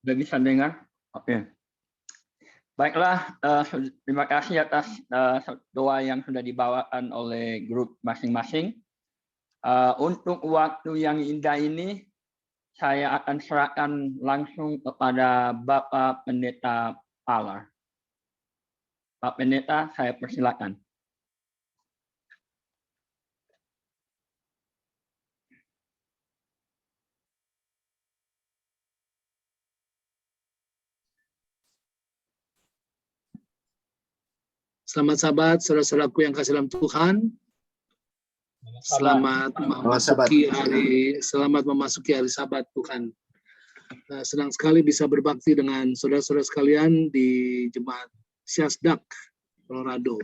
Sudah bisa dengar? Oke. Baiklah, terima kasih atas doa yang sudah dibawakan oleh grup masing-masing. Untuk waktu yang indah ini, saya akan serahkan langsung kepada Bapak Pendeta Palar. Pak Pendeta, saya persilakan. Selamat sahabat, saudara-saudaraku yang kasih dalam Tuhan. Selamat memasuki hari Sabat Tuhan. Senang sekali bisa berbakti dengan saudara-saudara sekalian di Jemaat Syasdak, Colorado.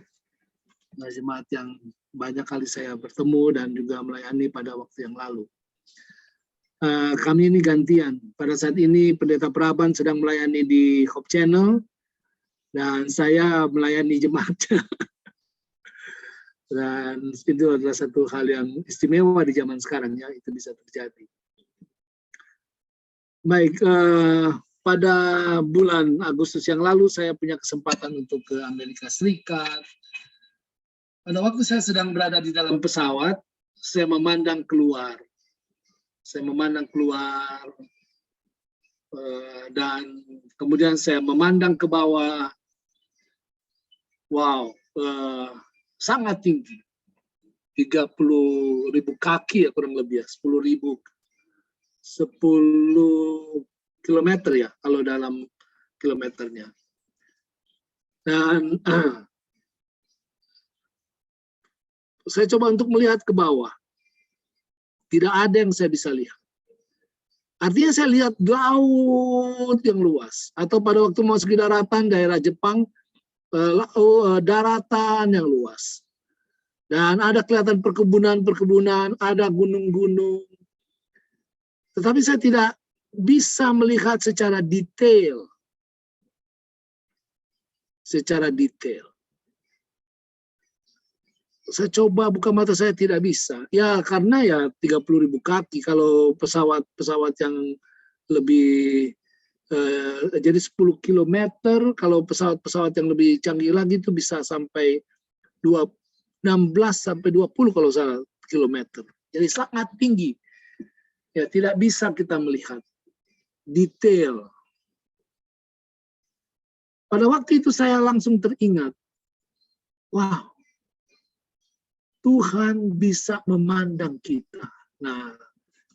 Jemaat yang banyak kali saya bertemu dan juga melayani pada waktu yang lalu. Kami ini gantian. Pada saat ini Pendeta Praban sedang melayani di Hope Channel dan saya melayani jemaatnya. Dan itu adalah satu hal yang istimewa di zaman sekarang ya, itu bisa terjadi. Baik, pada bulan Agustus yang lalu saya punya kesempatan untuk ke Amerika Serikat. Pada waktu saya sedang berada di dalam pesawat, saya memandang keluar. Dan kemudian saya memandang ke bawah. Wow, sangat tinggi. 30.000 kaki ya kurang lebih ya, 10 kilometer ya kalau dalam kilometernya. Dan saya coba untuk melihat ke bawah. Tidak ada yang saya bisa lihat. Artinya saya lihat laut yang luas. Atau pada waktu mau segi daratan daerah Jepang, daratan yang luas. Dan ada kelihatan perkebunan, ada gunung-gunung. Tetapi saya tidak bisa melihat secara detail. Saya coba buka mata, saya tidak bisa. Ya karena ya 30.000 kaki. Kalau pesawat yang lebih jadi 10 km, kalau pesawat yang lebih canggih lagi itu bisa sampai 16 sampai 20 kalau salah kilometer. Jadi sangat tinggi. Ya tidak bisa kita melihat detail. Pada waktu itu saya langsung teringat, wow, Tuhan bisa memandang kita. Nah,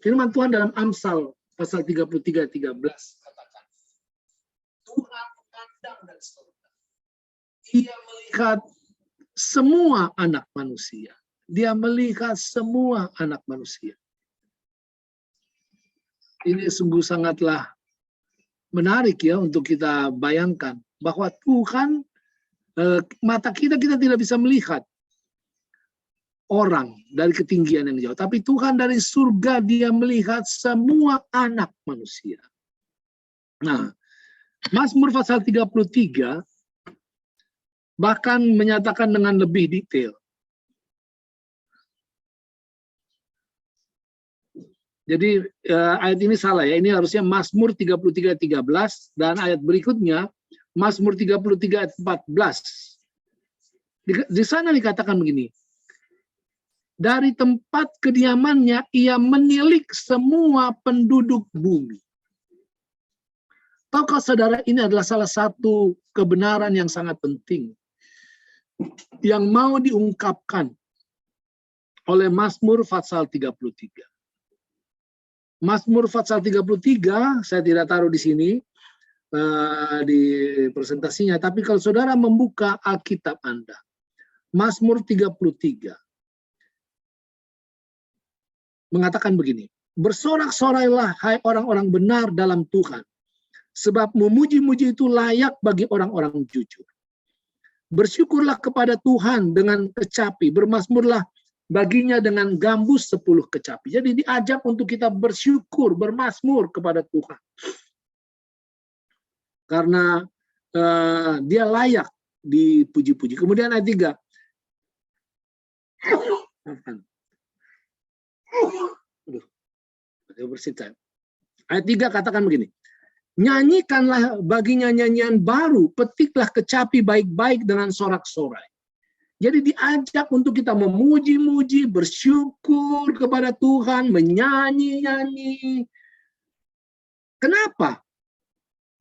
firman Tuhan dalam Amsal pasal 33:13 katakan, Tuhan memandang dari surga. Ia melihat semua anak manusia. Dia melihat semua anak manusia. Ini sungguh sangatlah menarik ya untuk kita bayangkan bahwa Tuhan, mata kita tidak bisa melihat orang dari ketinggian yang jauh. Tapi Tuhan dari surga dia melihat semua anak manusia. Nah, Mazmur pasal 33 bahkan menyatakan dengan lebih detail. Jadi ayat ini salah ya, ini harusnya Mazmur 33:13 dan ayat berikutnya Mazmur 33 ayat 14. Di sana dikatakan begini, dari tempat kediamannya ia menilik semua penduduk bumi. Tahukah saudara, ini adalah salah satu kebenaran yang sangat penting yang mau diungkapkan oleh Mazmur pasal 33. Mazmur pasal 33 saya tidak taruh di sini di presentasinya, tapi kalau saudara membuka Alkitab Anda, Mazmur 33 mengatakan begini, bersorak-sorailah hai orang-orang benar dalam Tuhan, sebab memuji-muji itu layak bagi orang-orang jujur. Bersyukurlah kepada Tuhan dengan kecapi, bermazmurlah baginya dengan gambus 10 kecapi. Jadi diajak untuk kita bersyukur, bermazmur kepada Tuhan. Karena dia layak dipuji-puji. Kemudian ayat 3. Ayat 3 katakan begini. Nyanyikanlah baginya nyanyian baru, petiklah kecapi baik-baik dengan sorak-sorai. Jadi diajak untuk kita memuji-muji, bersyukur kepada Tuhan, menyanyi-nyanyi. Kenapa?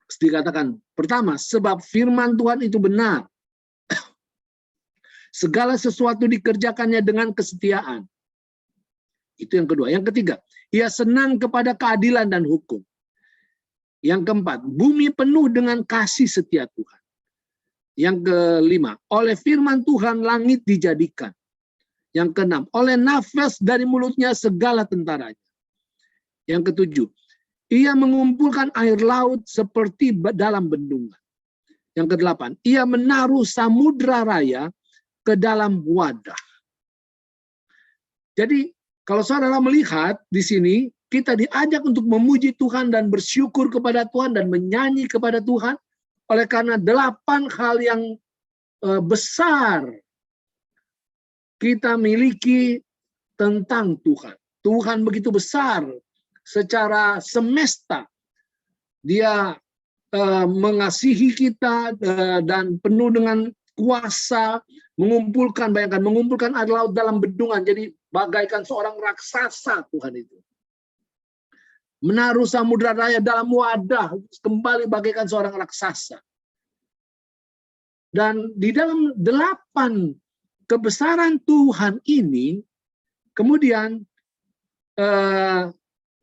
Dikatakan, pertama, sebab firman Tuhan itu benar. Segala sesuatu dikerjakannya dengan kesetiaan. Itu yang kedua. Yang ketiga, ia senang kepada keadilan dan hukum. Yang keempat, bumi penuh dengan kasih setia Tuhan. Yang kelima, oleh firman Tuhan langit dijadikan. Yang keenam, oleh nafas dari mulutnya segala tentaranya. Yang ketujuh, ia mengumpulkan air laut seperti dalam bendungan. Yang kedelapan, ia menaruh samudra raya ke dalam wadah. Jadi, kalau saudara melihat di sini, kita diajak untuk memuji Tuhan dan bersyukur kepada Tuhan dan menyanyi kepada Tuhan oleh karena 8 hal yang besar kita miliki tentang Tuhan. Tuhan begitu besar secara semesta. Dia mengasihi kita dan penuh dengan kuasa, bayangkan mengumpulkan air laut dalam bendungan. Jadi bagaikan seorang raksasa Tuhan itu. Menaruh samudra raya dalam wadah, kembali bagaikan seorang raksasa. Dan di dalam 8 kebesaran Tuhan ini, kemudian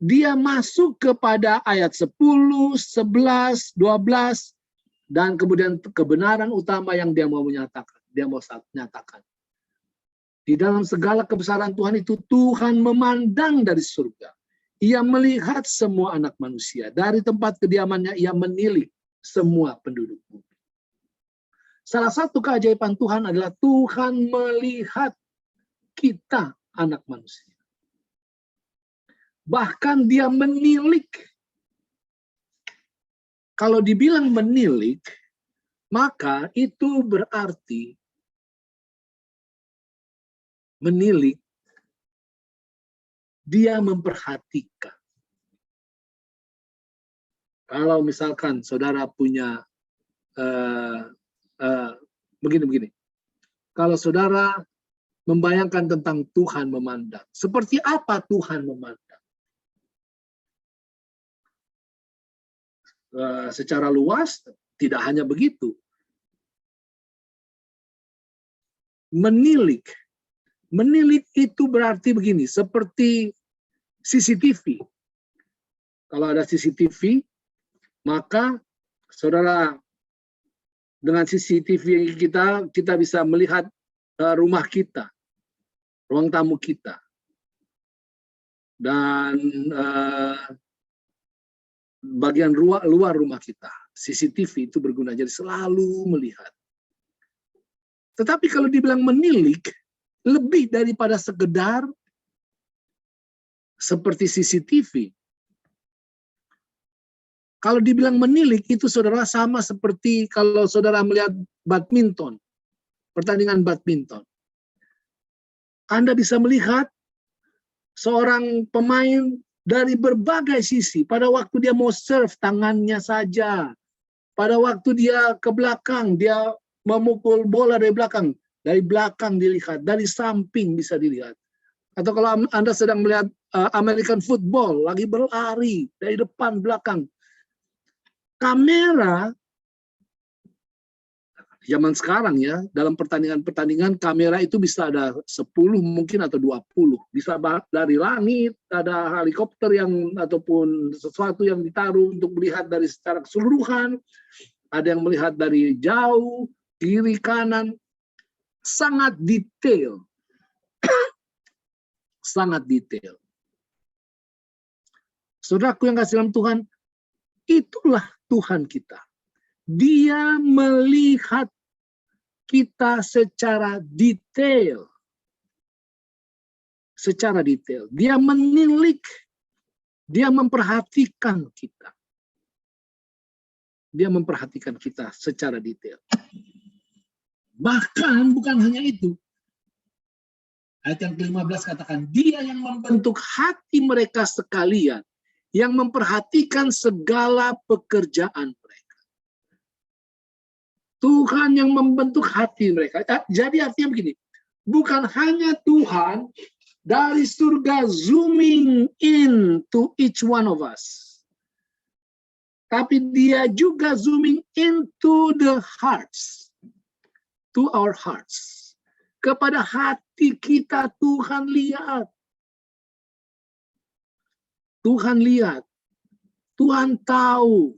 dia masuk kepada ayat 10, 11, 12, dan kemudian kebenaran utama yang dia mau menyatakan. Di dalam segala kebesaran Tuhan itu, Tuhan memandang dari surga. Ia melihat semua anak manusia. Dari tempat kediamannya, ia menilik semua penduduk bumi. Salah satu keajaiban Tuhan adalah Tuhan melihat kita, anak manusia. Bahkan dia menilik. Kalau dibilang menilik, maka itu berarti menilik, dia memperhatikan. Kalau misalkan saudara punya begini. Kalau saudara membayangkan tentang Tuhan memandang, seperti apa Tuhan memandang? Secara luas, tidak hanya begitu. Menilik itu berarti begini, seperti CCTV. Kalau ada CCTV, maka saudara dengan CCTV kita bisa melihat rumah kita, ruang tamu kita, dan bagian luar rumah kita. CCTV itu berguna, jadi selalu melihat. Tetapi kalau dibilang menilik, lebih daripada sekedar seperti CCTV. Kalau dibilang menilik, itu saudara sama seperti kalau saudara melihat badminton, pertandingan badminton. Anda bisa melihat seorang pemain dari berbagai sisi. Pada waktu dia mau serve, tangannya saja. Pada waktu dia ke belakang, dia memukul bola dari belakang dilihat, dari samping bisa dilihat. Atau kalau Anda sedang melihat American football, lagi berlari dari depan belakang. Kamera, zaman sekarang ya, dalam pertandingan kamera itu bisa ada 10 mungkin atau 20. Bisa dari langit, ada helikopter ataupun sesuatu yang ditaruh untuk melihat dari secara keseluruhan. Ada yang melihat dari jauh, kiri, kanan. Sangat detail. Sangat detail. Saudaraku yang kasih dalam Tuhan, itulah Tuhan kita. Dia melihat kita secara detail. Secara detail. Dia menilik. Dia memperhatikan kita. Dia memperhatikan kita secara detail. Bahkan bukan hanya itu. Ayat yang ke-15 katakan, dia yang membentuk hati mereka sekalian. yang memperhatikan segala pekerjaan mereka. Tuhan yang membentuk hati mereka. Jadi artinya begini, bukan hanya Tuhan dari surga zooming in to each one of us, tapi dia juga zooming into the hearts, to our hearts. Kepada hati kita Tuhan lihat. Tuhan lihat. Tuhan tahu.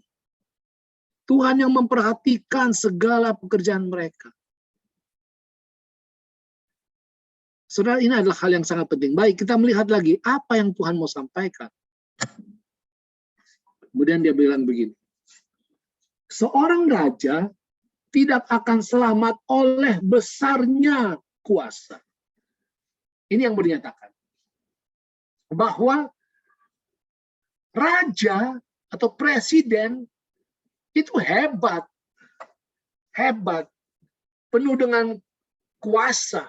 Tuhan yang memperhatikan segala pekerjaan mereka. Saudara, ini adalah hal yang sangat penting. Baik, kita melihat lagi apa yang Tuhan mau sampaikan. Kemudian dia bilang begini. Seorang raja tidak akan selamat oleh besarnya kuasa. Ini yang dinyatakan. Bahwa raja atau presiden itu hebat. Hebat. Penuh dengan kuasa.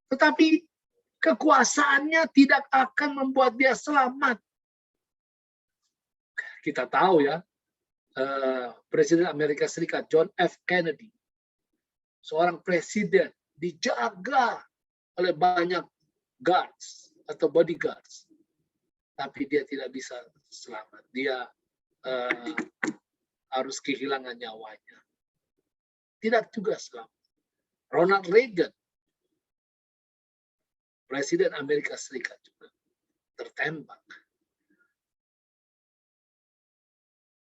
Tetapi kekuasaannya tidak akan membuat dia selamat. Kita tahu ya, Presiden Amerika Serikat John F. Kennedy, seorang presiden dijaga oleh banyak guards atau bodyguards, tapi dia tidak bisa selamat. Dia harus kehilangan nyawanya. Tidak juga selamat. Ronald Reagan, Presiden Amerika Serikat, juga tertembak.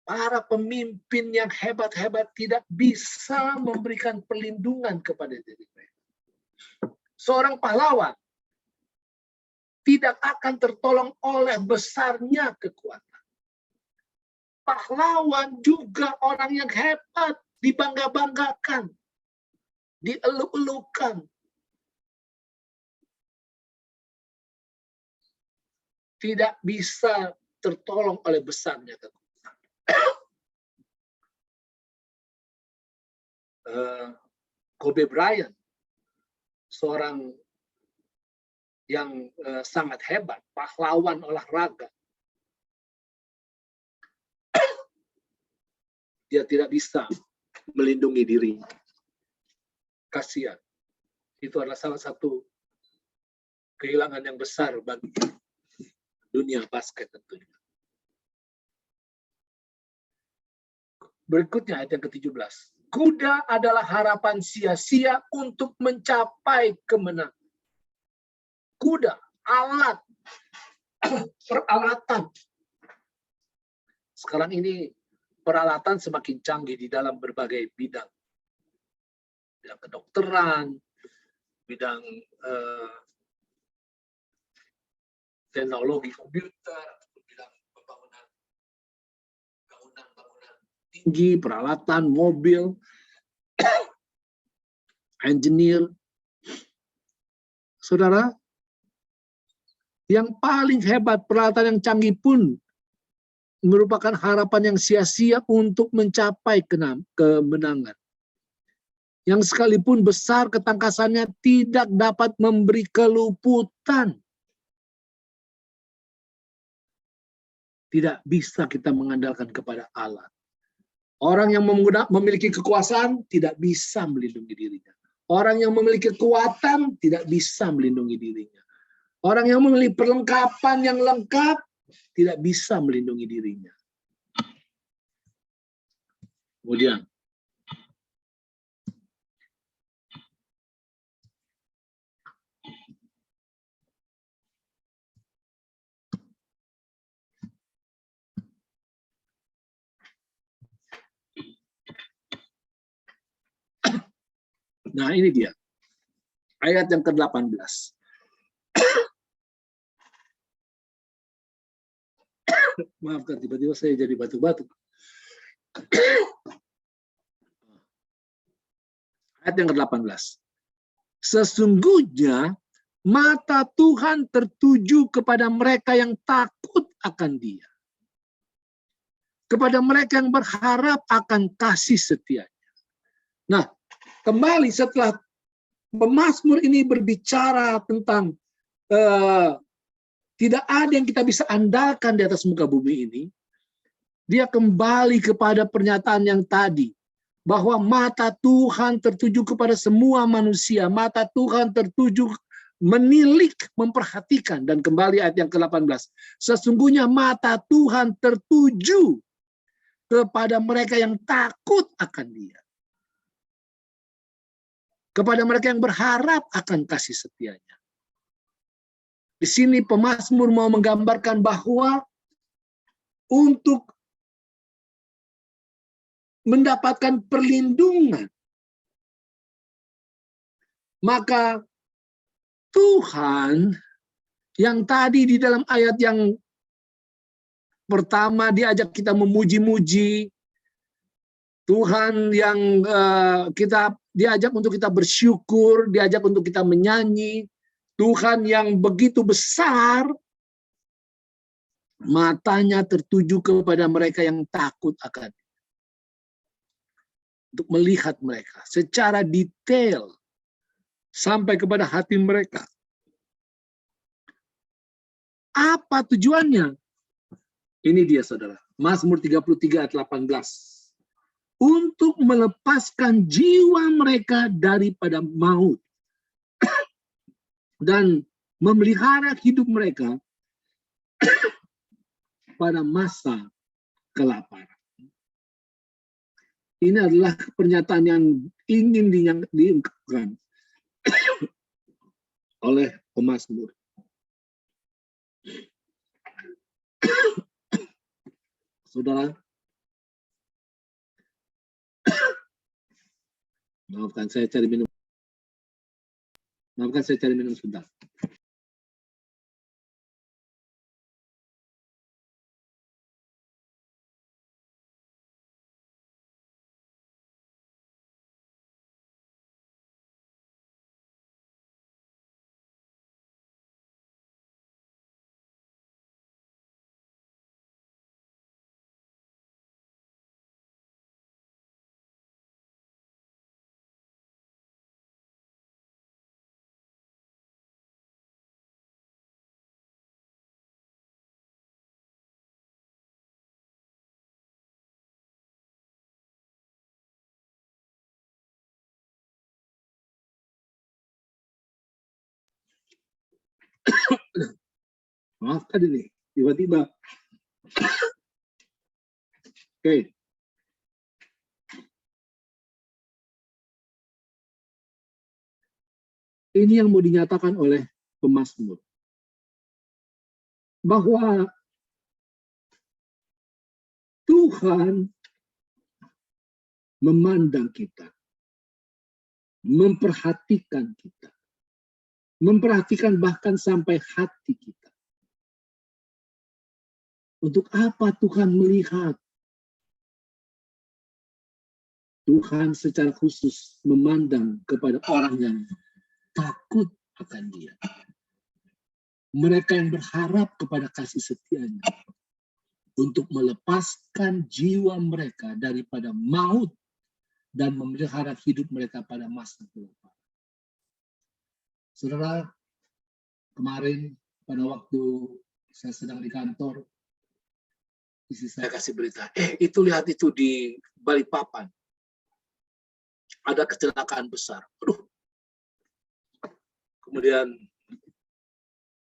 Para pemimpin yang hebat-hebat tidak bisa memberikan perlindungan kepada diri mereka. Seorang pahlawan tidak akan tertolong oleh besarnya kekuatan. Pahlawan juga orang yang hebat, dibangga-banggakan, dieluk-elukan. Tidak bisa tertolong oleh besarnya kekuatan. Kobe Bryant, seorang yang sangat hebat, pahlawan olahraga. Dia tidak bisa melindungi dirinya. Kasihan. Itu adalah salah satu kehilangan yang besar bagi dunia basket tentunya. Berikutnya ayat yang ke-17. Kuda adalah harapan sia-sia untuk mencapai kemenangan. Kuda, alat, peralatan. Sekarang ini peralatan semakin canggih di dalam berbagai bidang. Bidang kedokteran, bidang teknologi komputer, bidang pembangunan tinggi, peralatan, mobil, engineer. Saudara, yang paling hebat, peralatan yang canggih pun merupakan harapan yang sia-sia untuk mencapai kemenangan. Yang sekalipun besar ketangkasannya tidak dapat memberi keluputan. Tidak bisa kita mengandalkan kepada alat. Orang yang memiliki kekuasaan tidak bisa melindungi dirinya. Orang yang memiliki kekuatan tidak bisa melindungi dirinya. Orang yang memiliki perlengkapan yang lengkap tidak bisa melindungi dirinya. Kemudian, nah ini dia. Ayat yang ke-18. Maafkan, tiba-tiba saya jadi batuk-batuk. Ayat yang ke-18. Sesungguhnya mata Tuhan tertuju kepada mereka yang takut akan Dia. Kepada mereka yang berharap akan kasih setianya. Nah, kembali setelah pemazmur ini berbicara tentang tidak ada yang kita bisa andalkan di atas muka bumi ini. Dia kembali kepada pernyataan yang tadi, bahwa mata Tuhan tertuju kepada semua manusia, mata Tuhan tertuju menilik, memperhatikan, dan kembali ayat yang ke-18. Sesungguhnya mata Tuhan tertuju kepada mereka yang takut akan Dia, kepada mereka yang berharap akan kasih setianya. Di sini pemazmur mau menggambarkan bahwa untuk mendapatkan perlindungan, maka Tuhan yang tadi di dalam ayat yang pertama diajak kita memuji-muji, Tuhan yang kita diajak untuk kita bersyukur, diajak untuk kita menyanyi, Tuhan yang begitu besar, matanya tertuju kepada mereka yang takut akan Dia, untuk melihat mereka secara detail sampai kepada hati mereka. Apa tujuannya? Ini dia saudara, Mazmur 33 ayat 18. Untuk melepaskan jiwa mereka daripada maut dan memelihara hidup mereka pada masa kelaparan. Ini adalah pernyataan yang ingin diungkapkan oleh pemazmur. Saudara, maafkan saya cari minum. Maafkan saya cari minum sebentar. Maafkan ini, tiba-tiba. Oke. Ini yang mau dinyatakan oleh pemazmur. Bahwa Tuhan memandang kita, memperhatikan kita, memperhatikan bahkan sampai hati kita. Untuk apa Tuhan melihat? Tuhan secara khusus memandang kepada orang yang takut akan Dia. Mereka yang berharap kepada kasih setia-Nya untuk melepaskan jiwa mereka daripada maut dan memelihara hidup mereka pada masa kelaparan. Saudara, kemarin pada waktu saya sedang di kantor, istri saya kasih berita, itu lihat itu di Balikpapan. Ada kecelakaan besar. Aduh. Kemudian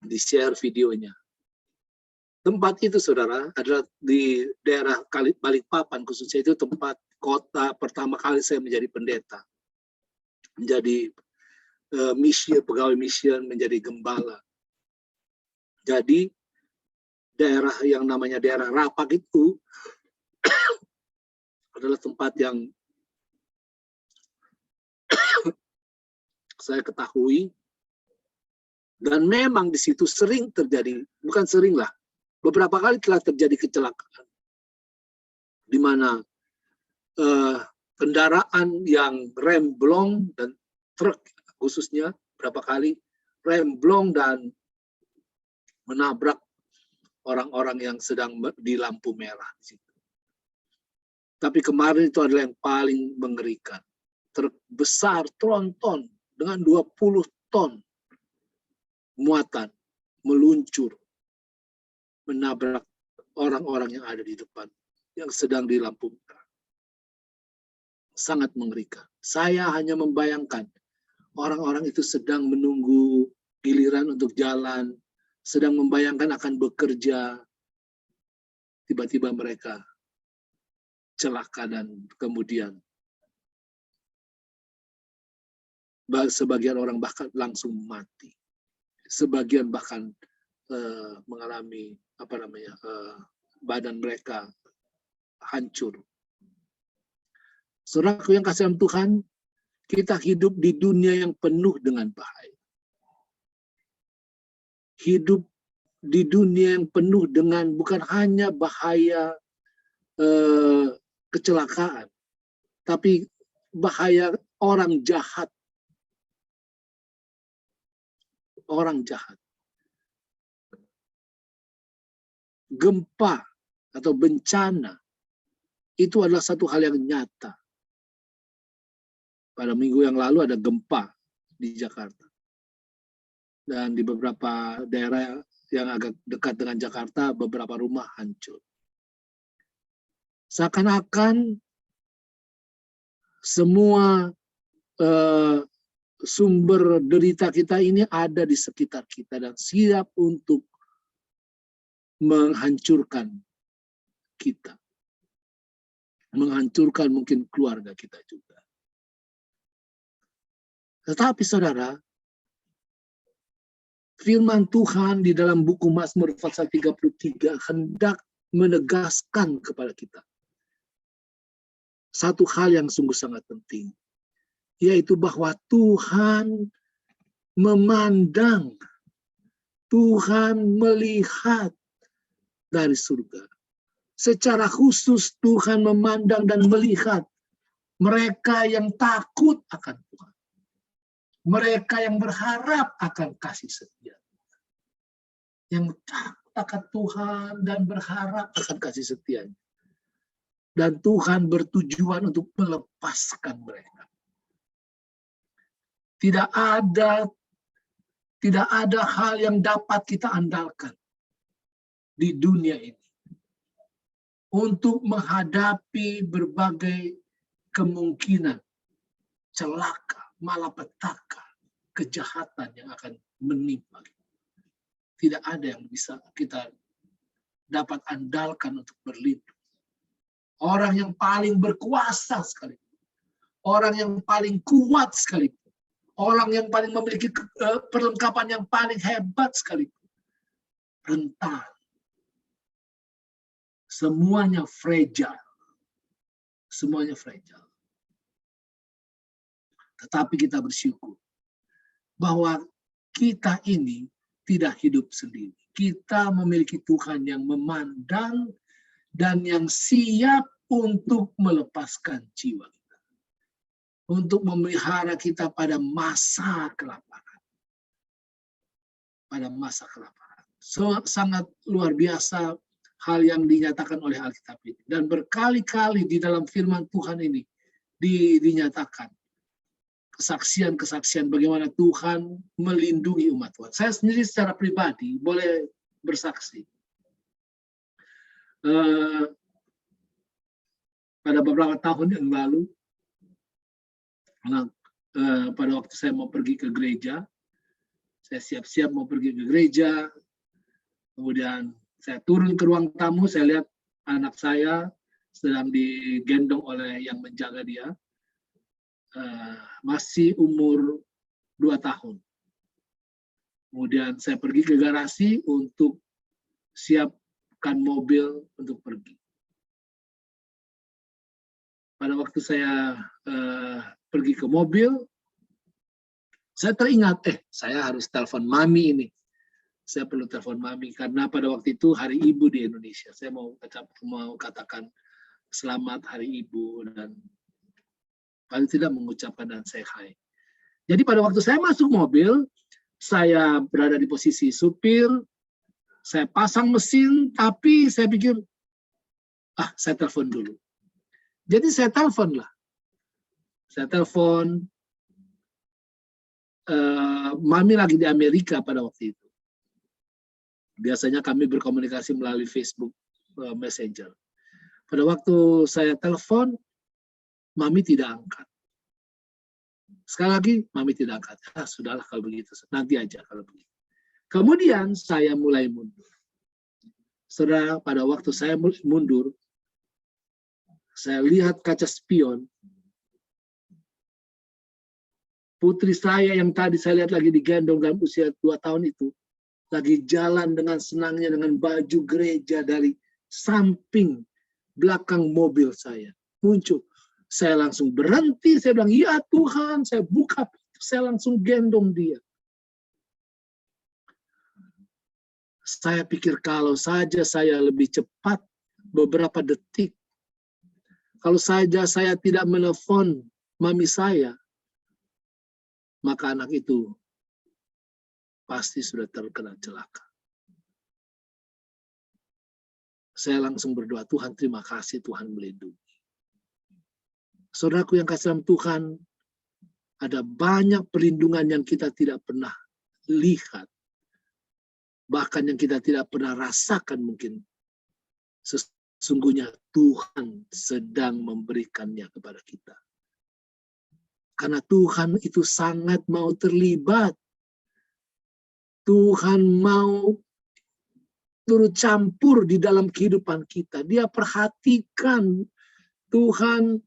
di-share videonya. Tempat itu, saudara, adalah di daerah Balikpapan, khususnya itu tempat kota pertama kali saya menjadi pendeta. Menjadi pegawai mission, menjadi gembala. Jadi, daerah yang namanya daerah Rapak itu adalah tempat yang saya ketahui, dan memang di situ sering terjadi, bukan sering lah, beberapa kali telah terjadi kecelakaan, di mana kendaraan yang remblong dan truk khususnya berapa kali remblong dan menabrak orang-orang yang sedang di lampu merah di situ. Tapi kemarin itu adalah yang paling mengerikan. Truk besar tronton dengan 20 ton muatan meluncur menabrak orang-orang yang ada di depan, yang sedang di lampu merah. Sangat mengerikan. Saya hanya membayangkan orang-orang itu sedang menunggu giliran untuk jalan, sedang membayangkan akan bekerja, tiba-tiba mereka celaka dan kemudian sebagian orang bahkan langsung mati, sebagian bahkan mengalami badan mereka hancur. Saudaraku yang kasih dalam Tuhan, kita hidup di dunia yang penuh dengan bahaya. Hidup di dunia yang penuh dengan bukan hanya bahaya kecelakaan, tapi bahaya orang jahat. Orang jahat. Gempa atau bencana itu adalah satu hal yang nyata. Pada minggu yang lalu ada gempa di Jakarta. Dan di beberapa daerah yang agak dekat dengan Jakarta, beberapa rumah hancur. Seakan-akan semua sumber derita kita ini ada di sekitar kita dan siap untuk menghancurkan kita. Menghancurkan mungkin keluarga kita juga. Tetapi saudara, firman Tuhan di dalam buku Mazmur pasal 33 hendak menegaskan kepada kita satu hal yang sungguh sangat penting, yaitu bahwa Tuhan memandang, Tuhan melihat dari surga. Secara khusus Tuhan memandang dan melihat mereka yang takut akan Tuhan. Mereka yang berharap akan kasih setia. Yang takut akan Tuhan dan berharap akan kasih setia. Dan Tuhan bertujuan untuk melepaskan mereka. Tidak ada hal yang dapat kita andalkan di dunia ini untuk menghadapi berbagai kemungkinan celaka, malapetaka, kejahatan yang akan menimpa. Tidak ada yang bisa kita dapat andalkan untuk berlindung. Orang yang paling berkuasa sekalipun, orang yang paling kuat sekalipun, orang yang paling memiliki perlengkapan yang paling hebat sekalipun, rentan. Semuanya fragile. Semuanya fragile. Tetapi kita bersyukur bahwa kita ini tidak hidup sendiri. Kita memiliki Tuhan yang memandang dan yang siap untuk melepaskan jiwa kita. Untuk memelihara kita pada masa kelaparan. Pada masa kelaparan. Sangat luar biasa hal yang dinyatakan oleh Alkitab ini. Dan berkali-kali di dalam firman Tuhan ini dinyatakan kesaksian-kesaksian bagaimana Tuhan melindungi umat Tuhan. Saya sendiri secara pribadi boleh bersaksi. Pada beberapa tahun yang lalu, pada waktu saya mau pergi ke gereja, saya siap-siap mau pergi ke gereja, kemudian saya turun ke ruang tamu, saya lihat anak saya sedang digendong oleh yang menjaga dia, masih umur 2 tahun. Kemudian saya pergi ke garasi untuk siapkan mobil untuk pergi. Pada waktu saya pergi ke mobil, saya teringat, saya harus telepon mami ini. Saya perlu telepon mami karena pada waktu itu hari ibu di Indonesia. Saya mau katakan selamat hari ibu dan paling tidak mengucapkan dan say hi. Jadi pada waktu saya masuk mobil, saya berada di posisi supir, saya pasang mesin, tapi saya pikir, saya telepon dulu. Jadi saya telepon lah. Saya telepon, mami lagi di Amerika pada waktu itu. Biasanya kami berkomunikasi melalui Facebook Messenger. Pada waktu saya telepon, Mami tidak angkat. Sekali lagi, Mami tidak angkat. Sudahlah kalau begitu, nanti aja kalau begitu. Kemudian saya mulai mundur. Saudara, pada waktu saya mundur, saya lihat kaca spion. Putri saya yang tadi saya lihat lagi digendong dalam usia 2 tahun itu, lagi jalan dengan senangnya dengan baju gereja dari samping belakang mobil saya. Muncul. Saya langsung berhenti, saya bilang, ya Tuhan, saya buka pintu, saya langsung gendong dia. Saya pikir kalau saja saya lebih cepat beberapa detik, kalau saja saya tidak menelpon mami saya, maka anak itu pasti sudah terkena celaka. Saya langsung berdoa, Tuhan terima kasih, Tuhan melindungi. Saudaraku yang kasih dalam Tuhan, ada banyak perlindungan yang kita tidak pernah lihat. Bahkan yang kita tidak pernah rasakan mungkin. Sesungguhnya Tuhan sedang memberikannya kepada kita. Karena Tuhan itu sangat mau terlibat. Tuhan mau turut campur di dalam kehidupan kita. Dia perhatikan, Tuhan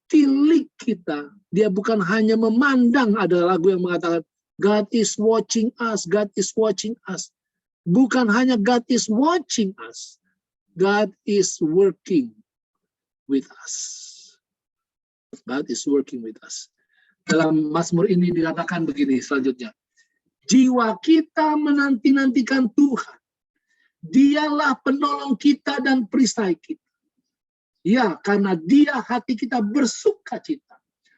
tilik kita. Dia bukan hanya memandang, ada lagu yang mengatakan, God is watching us, God is watching us. Bukan hanya God is watching us, God is working with us. God is working with us. Dalam Mazmur ini dikatakan begini selanjutnya. Jiwa kita menanti-nantikan Tuhan. Dialah penolong kita dan perisai kita. Ya, karena dia hati kita bersuka cita.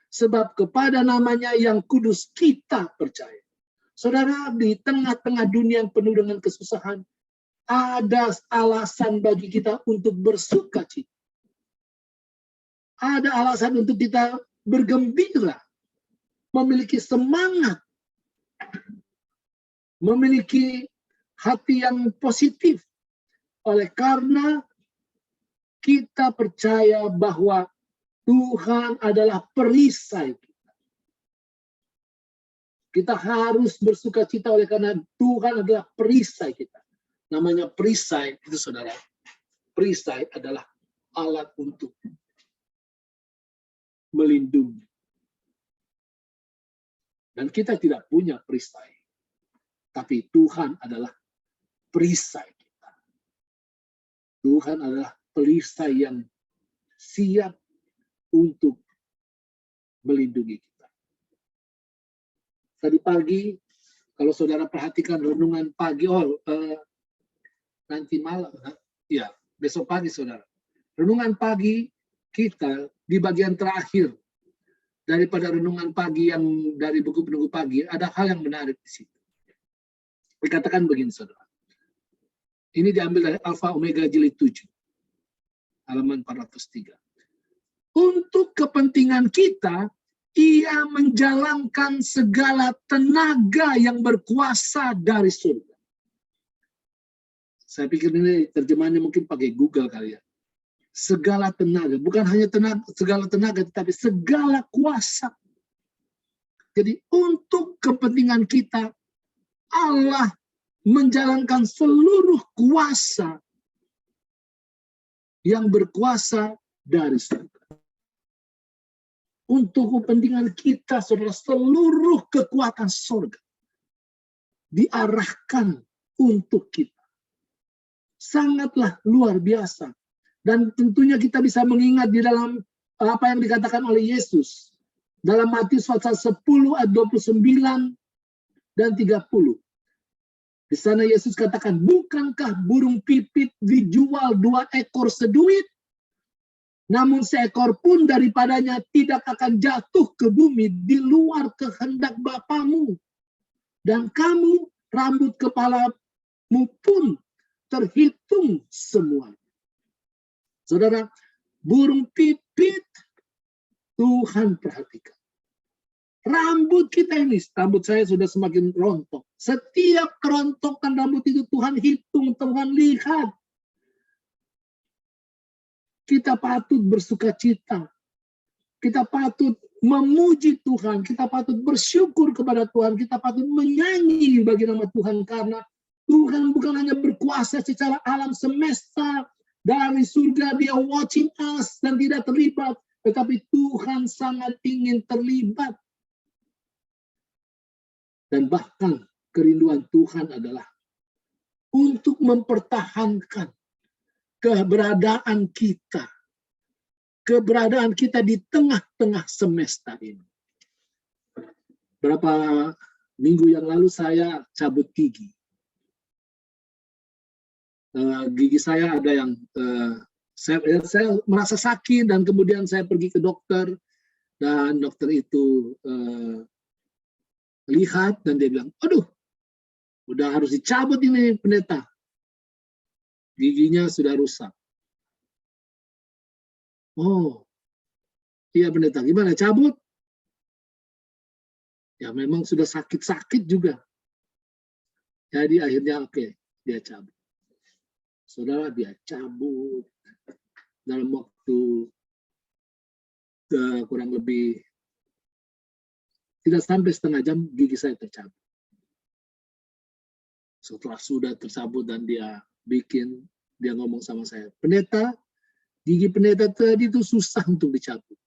Sebab kepada namanya yang kudus kita percaya. Saudara, di tengah-tengah dunia yang penuh dengan kesusahan, ada alasan bagi kita untuk bersuka cita. Ada alasan untuk kita bergembira. Memiliki semangat. Memiliki hati yang positif. Oleh karena kita percaya bahwa Tuhan adalah perisai kita. Kita harus bersuka cita oleh karena Tuhan adalah perisai kita. Namanya perisai, itu saudara. Perisai adalah alat untuk melindungi. Dan kita tidak punya perisai. Tapi Tuhan adalah perisai kita. Tuhan adalah perisai yang siap untuk melindungi kita. Tadi pagi, kalau saudara perhatikan renungan pagi, nanti malam, ya besok pagi saudara. Renungan pagi kita di bagian terakhir daripada renungan pagi yang dari buku penunggu pagi, ada hal yang menarik di situ. Dikatakan begini saudara. Ini diambil dari Alfa Omega jilid 7. Halaman 403. Untuk kepentingan kita, ia menjalankan segala tenaga yang berkuasa dari surga. Saya pikir ini terjemahannya mungkin pakai Google kali ya. Segala tenaga, bukan hanya segala tenaga, tetapi segala kuasa. Jadi untuk kepentingan kita, Allah menjalankan seluruh kuasa yang berkuasa dari surga. Untuk kepentingan kita, saudara, seluruh kekuatan surga diarahkan untuk kita. Sangatlah luar biasa. Dan tentunya kita bisa mengingat di dalam apa yang dikatakan oleh Yesus. Dalam Matius pasal 10 ayat 29 dan 30. Di sana Yesus katakan, bukankah burung pipit dijual 2 ekor seduit? Namun seekor pun daripadanya tidak akan jatuh ke bumi di luar kehendak Bapamu. Dan kamu, rambut kepalamu pun terhitung semua. Saudara, burung pipit Tuhan perhatikan. Rambut kita ini, rambut saya sudah semakin rontok. Setiap kerontokan rambut itu Tuhan hitung, Tuhan lihat. Kita patut bersuka cita. Kita patut memuji Tuhan. Kita patut bersyukur kepada Tuhan. Kita patut menyanyi bagi nama Tuhan. Karena Tuhan bukan hanya berkuasa secara alam semesta. Dari surga dia watching us dan tidak terlibat. Tetapi Tuhan sangat ingin terlibat. Dan bahkan kerinduan Tuhan adalah untuk mempertahankan keberadaan kita. Keberadaan kita di tengah-tengah semesta ini. Berapa minggu yang lalu saya cabut gigi. Gigi saya ada yang saya merasa sakit dan kemudian saya pergi ke dokter dan dokter itu lihat dan dia bilang, aduh, udah harus dicabut ini pendeta. Giginya sudah rusak. Oh, iya pendeta, gimana cabut? Ya memang sudah sakit-sakit juga. Jadi akhirnya oke, dia cabut. Saudara, dia cabut dalam waktu kurang lebih tidak sampai setengah jam gigi saya tercabut. Setelah sudah tercabut dan dia ngomong sama saya, pendeta, gigi pendeta tadi itu susah untuk dicabut.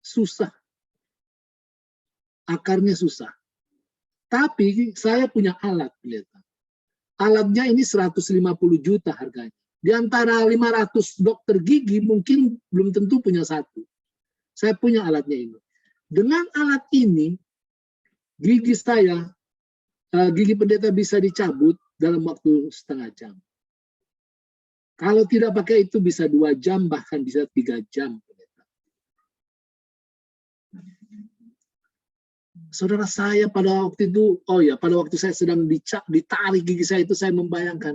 Susah. Akarnya susah. Tapi saya punya alat, pendeta. Alatnya ini 150 juta harganya. Di antara 500 dokter gigi mungkin belum tentu punya satu. Saya punya alatnya ini. Dengan alat ini, gigi pendeta bisa dicabut dalam waktu setengah jam. Kalau tidak pakai itu bisa 2 jam, bahkan bisa 3 jam. Saudara, saya pada waktu itu, pada waktu saya sedang ditarik gigi saya itu, saya membayangkan,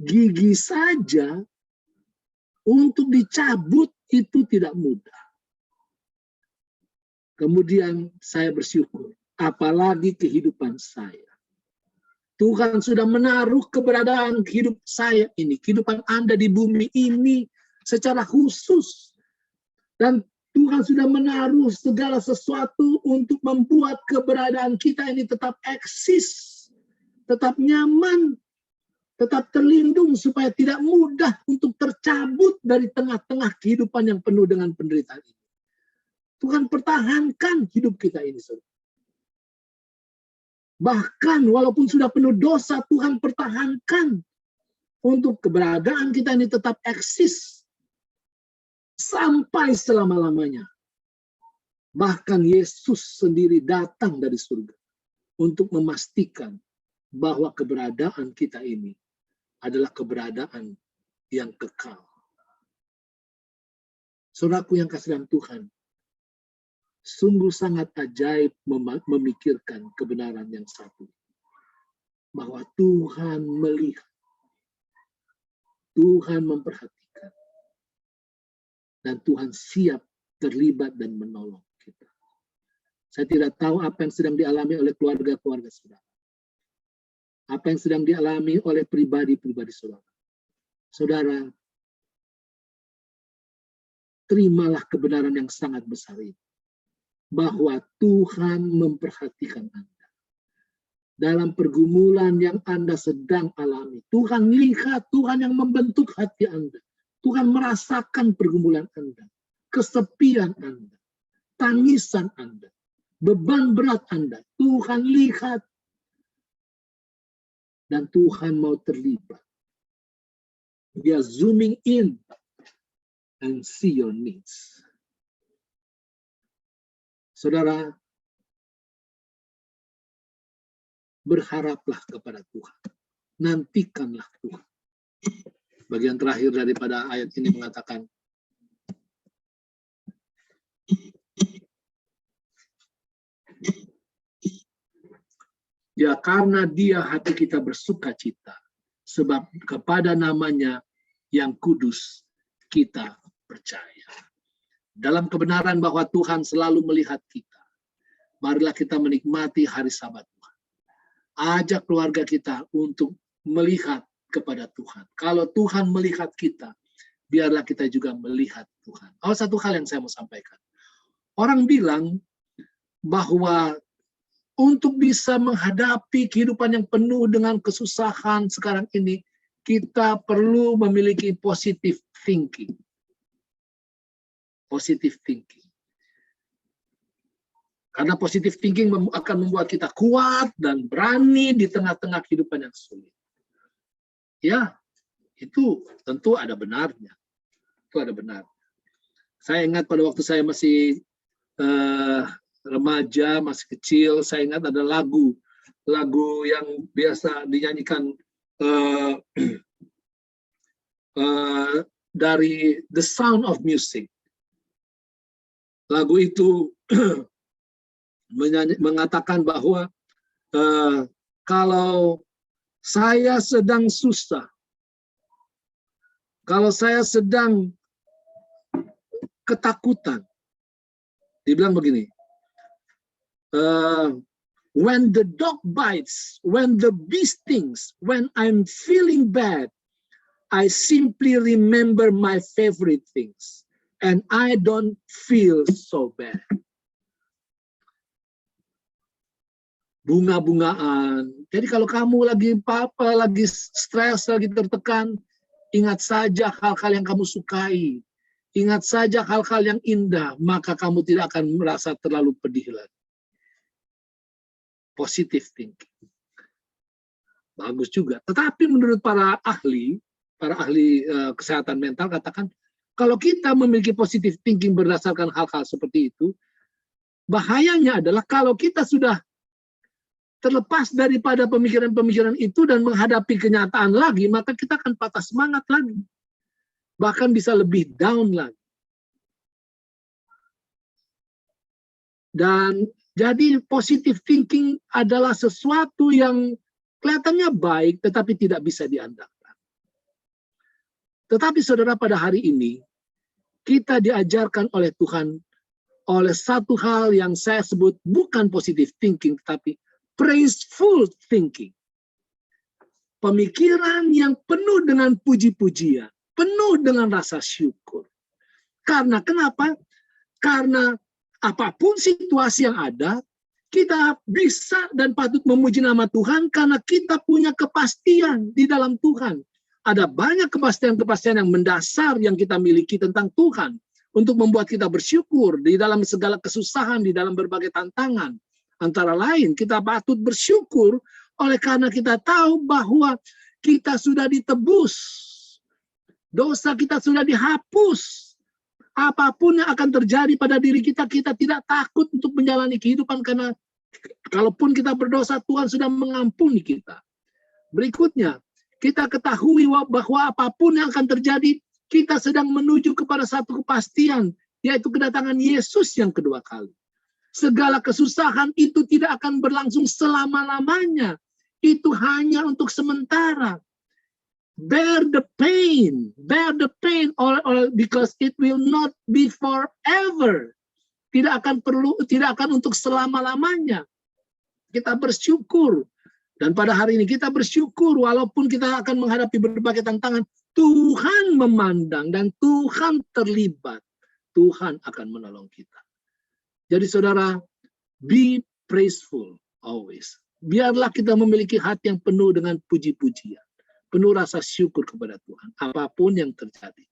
gigi saja untuk dicabut itu tidak mudah. Kemudian saya bersyukur, apalagi kehidupan saya. Tuhan sudah menaruh keberadaan hidup saya ini, kehidupan Anda di bumi ini secara khusus. Dan Tuhan sudah menaruh segala sesuatu untuk membuat keberadaan kita ini tetap eksis, tetap nyaman, tetap terlindung supaya tidak mudah untuk tercabut dari tengah-tengah kehidupan yang penuh dengan penderitaan ini. Tuhan pertahankan hidup kita ini, saudara. Bahkan walaupun sudah penuh dosa, Tuhan pertahankan untuk keberadaan kita ini tetap eksis sampai selama-lamanya. Bahkan Yesus sendiri datang dari surga untuk memastikan bahwa keberadaan kita ini adalah keberadaan yang kekal. Saudaraku yang kasih dalam Tuhan, sungguh sangat ajaib memikirkan kebenaran yang satu. Bahwa Tuhan melihat, Tuhan memperhatikan, dan Tuhan siap terlibat dan menolong kita. Saya tidak tahu apa yang sedang dialami oleh keluarga-keluarga saudara. Apa yang sedang dialami oleh pribadi-pribadi saudara. Saudara, terimalah kebenaran yang sangat besar ini. Bahwa Tuhan memperhatikan Anda. Dalam pergumulan yang Anda sedang alami. Tuhan lihat, Tuhan yang membentuk hati Anda. Tuhan merasakan pergumulan Anda. Kesepian Anda. Tangisan Anda. Beban berat Anda. Tuhan lihat. Dan Tuhan mau terlibat. Dia zooming in and see your needs. Saudara, berharaplah kepada Tuhan. Nantikanlah Tuhan. Bagian terakhir daripada ayat ini mengatakan, ya karena dia hati kita bersuka cita, sebab kepada namanya yang kudus kita percaya. Dalam kebenaran bahwa Tuhan selalu melihat kita. marilah kita menikmati hari Sabat Tuhan. Ajak keluarga kita untuk melihat kepada Tuhan. Kalau Tuhan melihat kita, biarlah kita juga melihat Tuhan. Oh, satu hal yang saya mau sampaikan. Orang bilang bahwa untuk bisa menghadapi kehidupan yang penuh dengan kesusahan sekarang ini, kita perlu memiliki positive thinking. Positive thinking. Karena positive thinking akan membuat kita kuat dan berani di tengah-tengah kehidupan yang sulit. Ya, itu tentu ada benarnya. Itu ada benar. Saya ingat pada waktu saya masih remaja, masih kecil, saya ingat ada lagu yang biasa dinyanyikan dari The Sound of Music. Lagu itu mengatakan bahwa kalau saya sedang susah, kalau saya sedang ketakutan, dibilang begini, when the dog bites, when the bee stings, when I'm feeling bad, I simply remember my favorite things, and I don't feel so bad. Bunga-bungaan. Jadi kalau kamu lagi lagi stres, lagi tertekan, ingat saja hal-hal yang kamu sukai. Ingat saja hal-hal yang indah, maka kamu tidak akan merasa terlalu pedih lagi. Positive thinking. Bagus juga. Tetapi menurut para ahli kesehatan mental katakan, kalau kita memiliki positive thinking berdasarkan hal-hal seperti itu, bahayanya adalah kalau kita sudah terlepas daripada pemikiran-pemikiran itu dan menghadapi kenyataan lagi, maka kita akan patah semangat lagi. Bahkan bisa lebih down lagi. Dan jadi positive thinking adalah sesuatu yang kelihatannya baik tetapi tidak bisa diandalkan. Tetapi saudara, pada hari ini kita diajarkan oleh Tuhan oleh satu hal yang saya sebut bukan positive thinking tetapi praiseful thinking. Pemikiran yang penuh dengan puji-pujian, penuh dengan rasa syukur. Karena kenapa? Karena apapun situasi yang ada, kita bisa dan patut memuji nama Tuhan karena kita punya kepastian di dalam Tuhan. Ada banyak kepastian-kepastian yang mendasar yang kita miliki tentang Tuhan untuk membuat kita bersyukur di dalam segala kesusahan, di dalam berbagai tantangan. Antara lain, kita patut bersyukur oleh karena kita tahu bahwa kita sudah ditebus. Dosa kita sudah dihapus. Apapun yang akan terjadi pada diri kita, kita tidak takut untuk menjalani kehidupan karena kalaupun kita berdosa, Tuhan sudah mengampuni kita. Berikutnya, kita ketahui bahwa apapun yang akan terjadi, kita sedang menuju kepada satu kepastian, yaitu kedatangan Yesus yang kedua kali. Segala kesusahan itu tidak akan berlangsung selama-lamanya. Itu hanya untuk sementara. Bear the pain, or because it will not be forever. Tidak akan untuk selama-lamanya. Kita bersyukur. Dan pada hari ini kita bersyukur walaupun kita akan menghadapi berbagai tantangan, Tuhan memandang dan Tuhan terlibat. Tuhan akan menolong kita. Jadi saudara, be praiseful always. Biarlah kita memiliki hati yang penuh dengan puji-pujian. Penuh rasa syukur kepada Tuhan, apapun yang terjadi.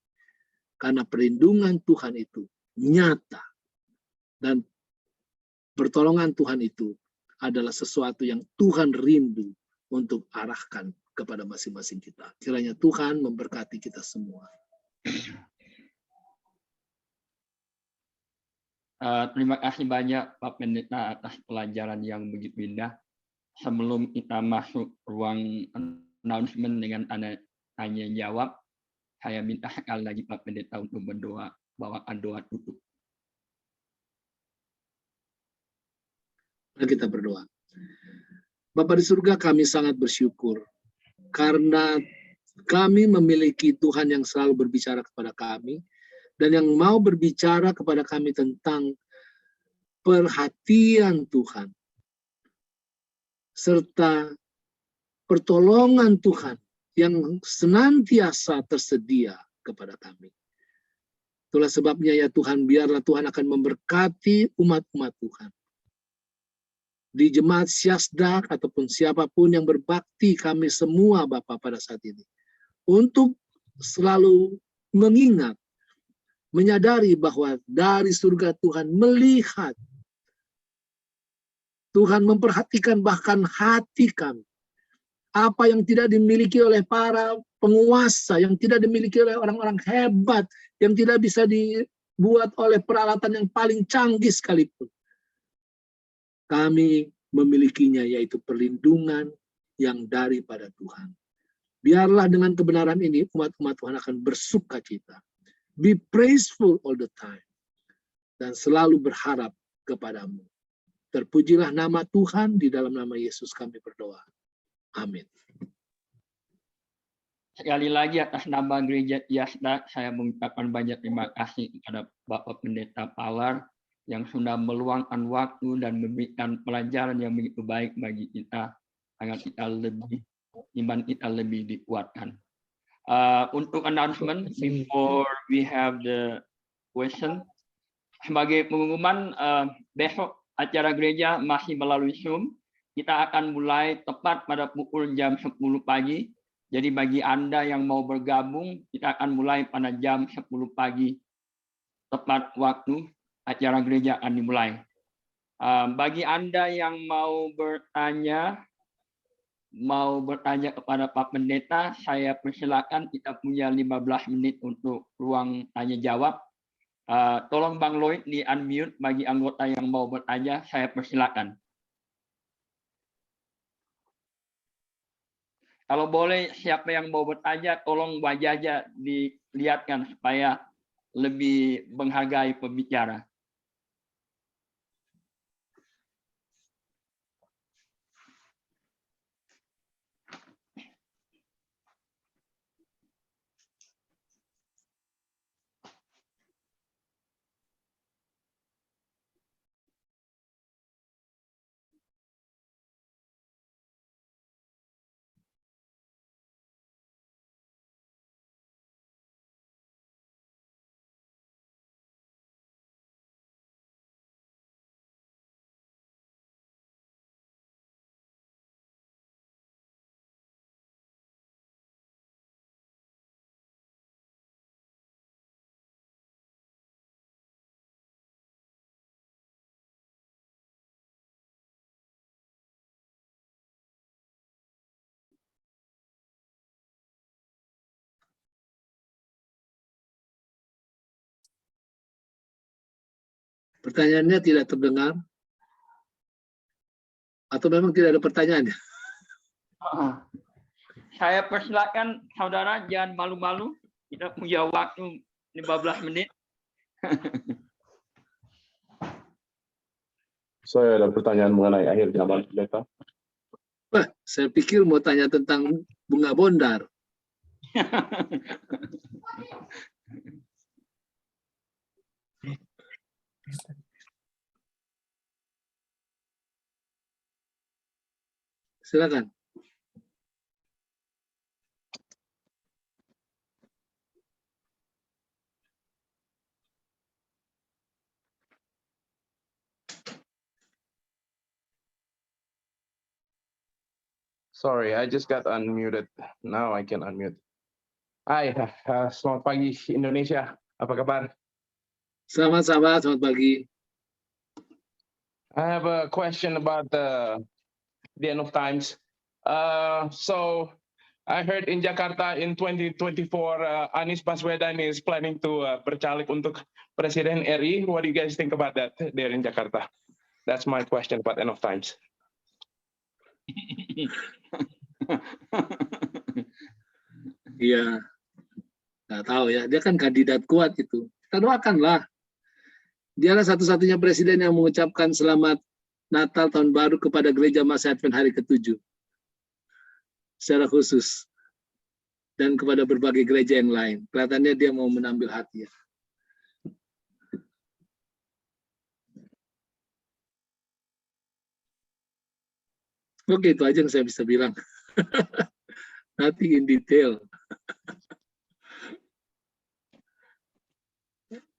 Karena perlindungan Tuhan itu nyata. Dan pertolongan Tuhan itu adalah sesuatu yang Tuhan rindu untuk arahkan kepada masing-masing kita. Kiranya Tuhan memberkati kita semua. Terima kasih banyak Pak Pendeta atas pelajaran yang begitu indah. Sebelum kita masuk ruang announcement dengan tanya jawab, saya minta sekali lagi Pak Pendeta untuk berdoa, bawakan doa tutup. Mari kita berdoa. Bapa di surga, kami sangat bersyukur karena kami memiliki Tuhan yang selalu berbicara kepada kami dan yang mau berbicara kepada kami tentang perhatian Tuhan, serta pertolongan Tuhan yang senantiasa tersedia kepada kami. Itulah sebabnya ya Tuhan, biarlah Tuhan akan memberkati umat-umat Tuhan. Di jemaat Syasdak ataupun siapapun yang berbakti kami semua Bapak pada saat ini. Untuk selalu mengingat, menyadari bahwa dari surga Tuhan melihat, Tuhan memperhatikan bahkan hati kami. Apa yang tidak dimiliki oleh para penguasa, yang tidak dimiliki oleh orang-orang hebat, yang tidak bisa dibuat oleh peralatan yang paling canggih sekalipun. Kami memilikinya, yaitu perlindungan yang daripada Tuhan. Biarlah dengan kebenaran ini umat-umat Tuhan akan bersuka cita. Be praiseful all the time. Dan selalu berharap kepadamu. Terpujilah nama Tuhan, di dalam nama Yesus kami berdoa. Amin. Sekali lagi atas nama Gereja Syasdak, saya mengucapkan banyak terima kasih kepada Bapak Pendeta Palar yang sudah meluangkan waktu dan memberikan pelajaran yang begitu baik bagi kita, agar kita lebih, iman kita lebih dikuatkan. Untuk announcement, before we have the question, sebagai pengumuman, besok acara gereja masih melalui Zoom. Kita akan mulai tepat pada pukul jam 10 pagi. Jadi bagi Anda yang mau bergabung, kita akan mulai pada jam 10 pagi. Tepat waktu acara gereja akan dimulai. Bagi Anda yang mau bertanya kepada Pak Pendeta, saya persilakan, kita punya 15 menit untuk ruang tanya jawab. Tolong Bang Lloyd di unmute bagi anggota yang mau bertanya, saya persilakan. Kalau boleh, siapa yang mau bertanya, tolong wajahnya dilihatkan supaya lebih menghargai pembicara. Pertanyaannya tidak terdengar? Atau memang tidak ada pertanyaan? Saya persilakan saudara, jangan malu-malu. Kita punya waktu 15 menit. Saya ada pertanyaan mengenai akhir zaman, Pendeta. Wah, saya pikir mau tanya tentang bunga bondar. Silakan. Sorry, I just got unmuted. Now I can unmute. Hai, selamat pagi Indonesia. Apa kabar? Selamat pagi. I have a question about the end of times. So I heard in Jakarta in 2024, Anies Baswedan is planning to bercaleg untuk Presiden RI. What do you guys think about that there in Jakarta? That's my question about end of times. Iya, nggak tahu ya. Dia kan kandidat kuat itu. Kita doakanlah. Dialah satu-satunya presiden yang mengucapkan selamat Natal Tahun Baru kepada Gereja Masa Advent hari ke-7 secara khusus, dan kepada berbagai gereja yang lain. Kelihatannya dia mau menambil hati ya. Oke, itu aja yang saya bisa bilang. Nothing in detail.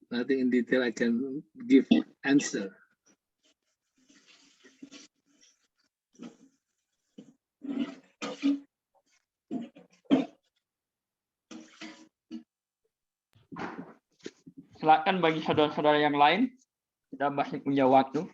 Nothing in detail I can give answer. Silakan bagi saudara-saudara yang lain, kita masih punya waktu.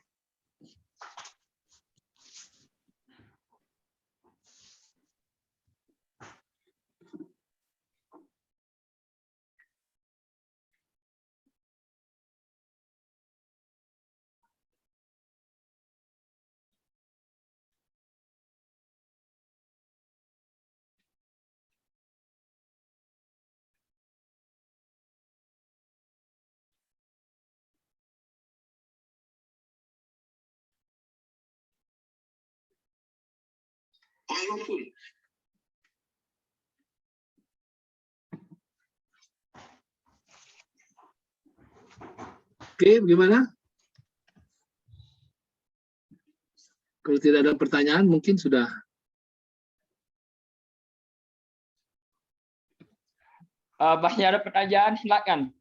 Oke, bagaimana? Kalau tidak ada pertanyaan, mungkin sudah. Masih ada pertanyaan, silakan.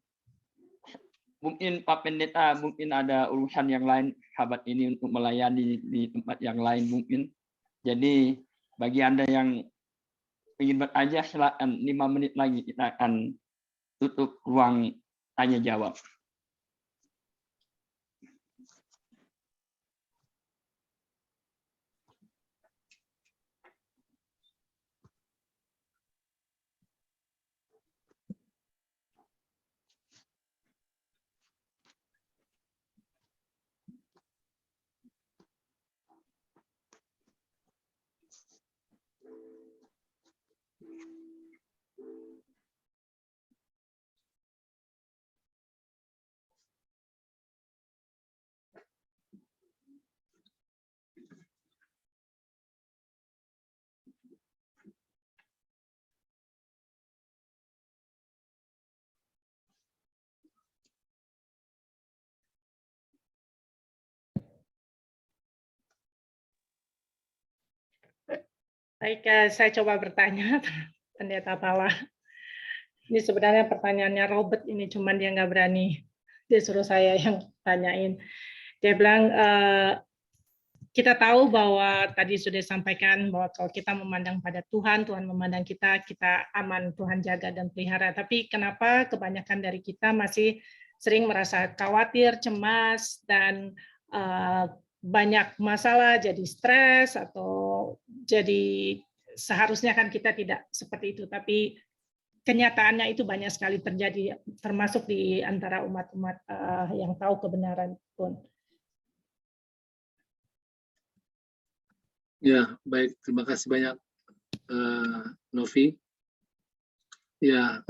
Mungkin Pak Pendeta, mungkin ada urusan yang lain sahabat ini untuk melayani di tempat yang lain mungkin. Jadi bagi Anda yang ingin bertanya, silakan 5 menit lagi kita akan tutup ruang tanya jawab. Baik, saya coba bertanya, Pendeta Pala. Ini sebenarnya pertanyaannya Robert ini, cuman dia nggak berani. Dia suruh saya yang tanyain. Dia bilang, kita tahu bahwa tadi sudah disampaikan bahwa kalau kita memandang pada Tuhan, Tuhan memandang kita, kita aman, Tuhan jaga dan pelihara. Tapi kenapa kebanyakan dari kita masih sering merasa khawatir, cemas, dan banyak masalah, jadi stres, atau jadi seharusnya kan kita tidak seperti itu, tapi kenyataannya itu banyak sekali terjadi, termasuk di antara umat-umat yang tahu kebenaran pun. Ya, baik. Terima kasih banyak, Novi. Ya,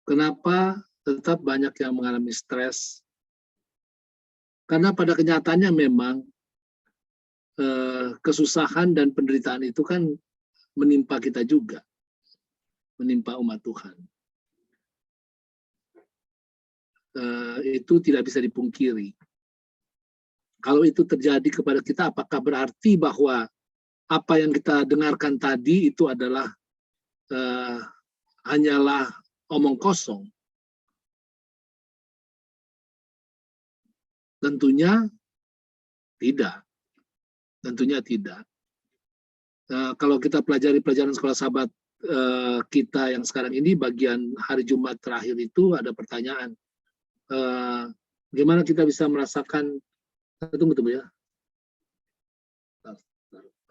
kenapa tetap banyak yang mengalami stres? Karena pada kenyataannya memang kesusahan dan penderitaan itu kan menimpa kita juga, menimpa umat Tuhan. Itu tidak bisa dipungkiri. Kalau itu terjadi kepada kita, apakah berarti bahwa apa yang kita dengarkan tadi itu adalah hanyalah omong kosong? Tentunya tidak. Tentunya tidak. Kalau kita pelajari pelajaran sekolah sahabat kita yang sekarang ini, bagian hari Jumat terakhir itu ada pertanyaan. Bagaimana kita bisa merasakan, tunggu ya.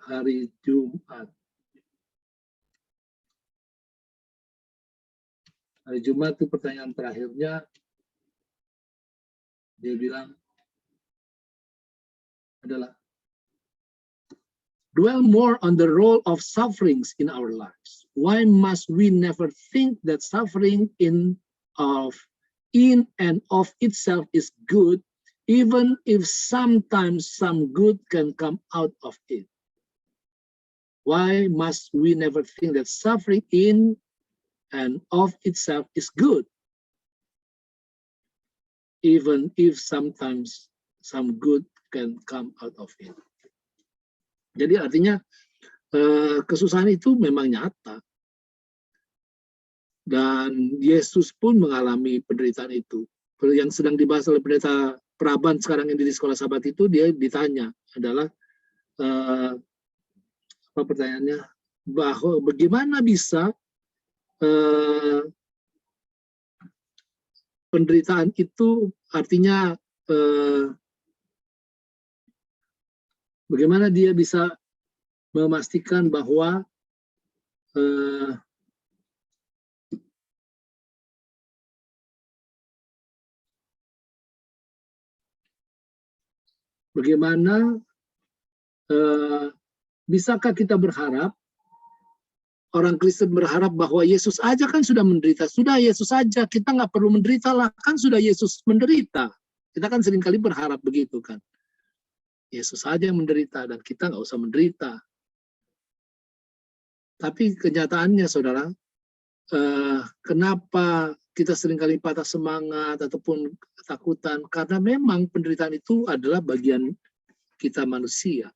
Hari Jumat. Hari Jumat itu pertanyaan terakhirnya, dia bilang adalah, dwell more on the role of sufferings in our lives. Why must we never think that suffering in and of itself is good, even if sometimes some good can come out of it? Why must we never think that suffering in and of itself is good, even if sometimes some good can come out of it? Jadi artinya kesusahan itu memang nyata. Dan Yesus pun mengalami penderitaan itu. Yang sedang dibahas oleh pendeta Praban sekarang ini di sekolah sahabat itu, dia ditanya adalah apa pertanyaannya, bahwa bagaimana bisa penderitaan itu artinya bagaimana dia bisa memastikan bahwa bagaimana bisakah kita berharap, orang Kristen berharap bahwa Yesus aja kan sudah menderita, sudah Yesus aja, kita nggak perlu menderita lah, kan sudah Yesus menderita. Kita kan seringkali berharap begitu kan. Yesus aja yang menderita dan kita nggak usah menderita. Tapi kenyataannya saudara, kenapa kita seringkali patah semangat ataupun ketakutan? Karena memang penderitaan itu adalah bagian kita manusia.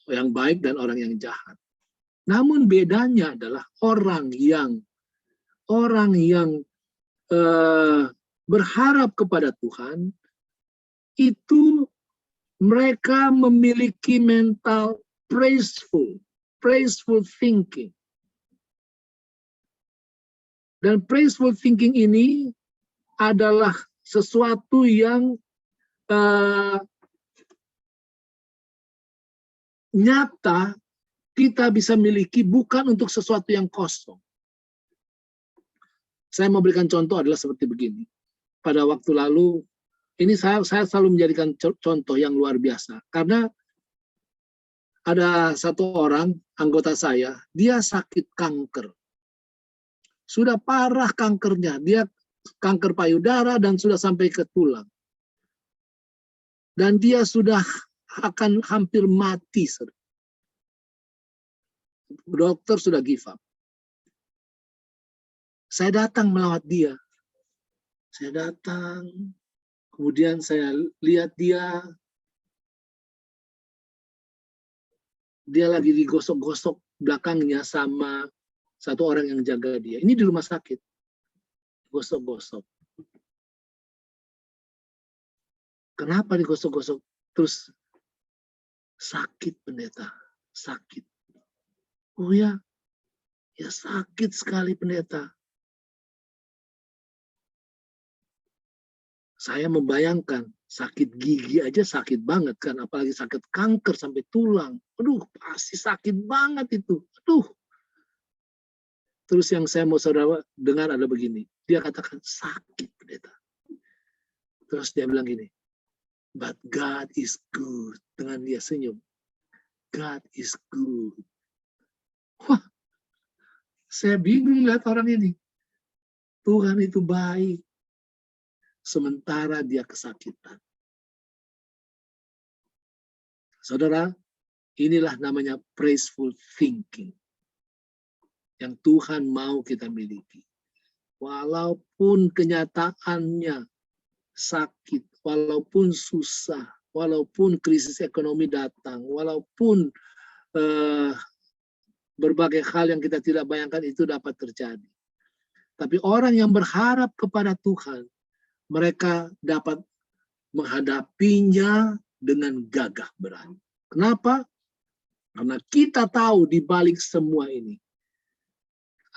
Yang baik dan orang yang jahat. Namun bedanya adalah orang yang berharap kepada Tuhan, itu mereka memiliki mental praiseful thinking. Dan praiseful thinking ini adalah sesuatu yang nyata kita bisa miliki, bukan untuk sesuatu yang kosong. Saya mau berikan contoh adalah seperti begini. Pada waktu lalu, ini saya selalu menjadikan contoh yang luar biasa. Karena ada satu orang, anggota saya, dia sakit kanker. Sudah parah kankernya, dia kanker payudara dan sudah sampai ke tulang. Dan dia sudah akan hampir mati. Dokter sudah give up. Saya datang melawat dia. Saya datang, kemudian saya lihat dia lagi digosok-gosok belakangnya sama satu orang yang jaga dia. Ini di rumah sakit. Gosok-gosok. Kenapa digosok-gosok? Terus sakit pendeta, sakit. Oh ya, ya sakit sekali pendeta. Saya membayangkan sakit gigi aja sakit banget kan, apalagi sakit kanker sampai tulang. Aduh, pasti sakit banget itu. Aduh. Terus yang saya mau saudara dengar ada begini. Dia katakan sakit pendeta. Terus dia bilang gini, but God is good. Dengan dia senyum. God is good. Wah, saya bingung lihat orang ini. Tuhan itu baik. Sementara dia kesakitan. Saudara, inilah namanya praiseful thinking. Yang Tuhan mau kita miliki. Walaupun kenyataannya sakit, walaupun susah, walaupun krisis ekonomi datang, walaupun berbagai hal yang kita tidak bayangkan itu dapat terjadi. Tapi orang yang berharap kepada Tuhan, mereka dapat menghadapinya dengan gagah berani. Kenapa? Karena kita tahu di balik semua ini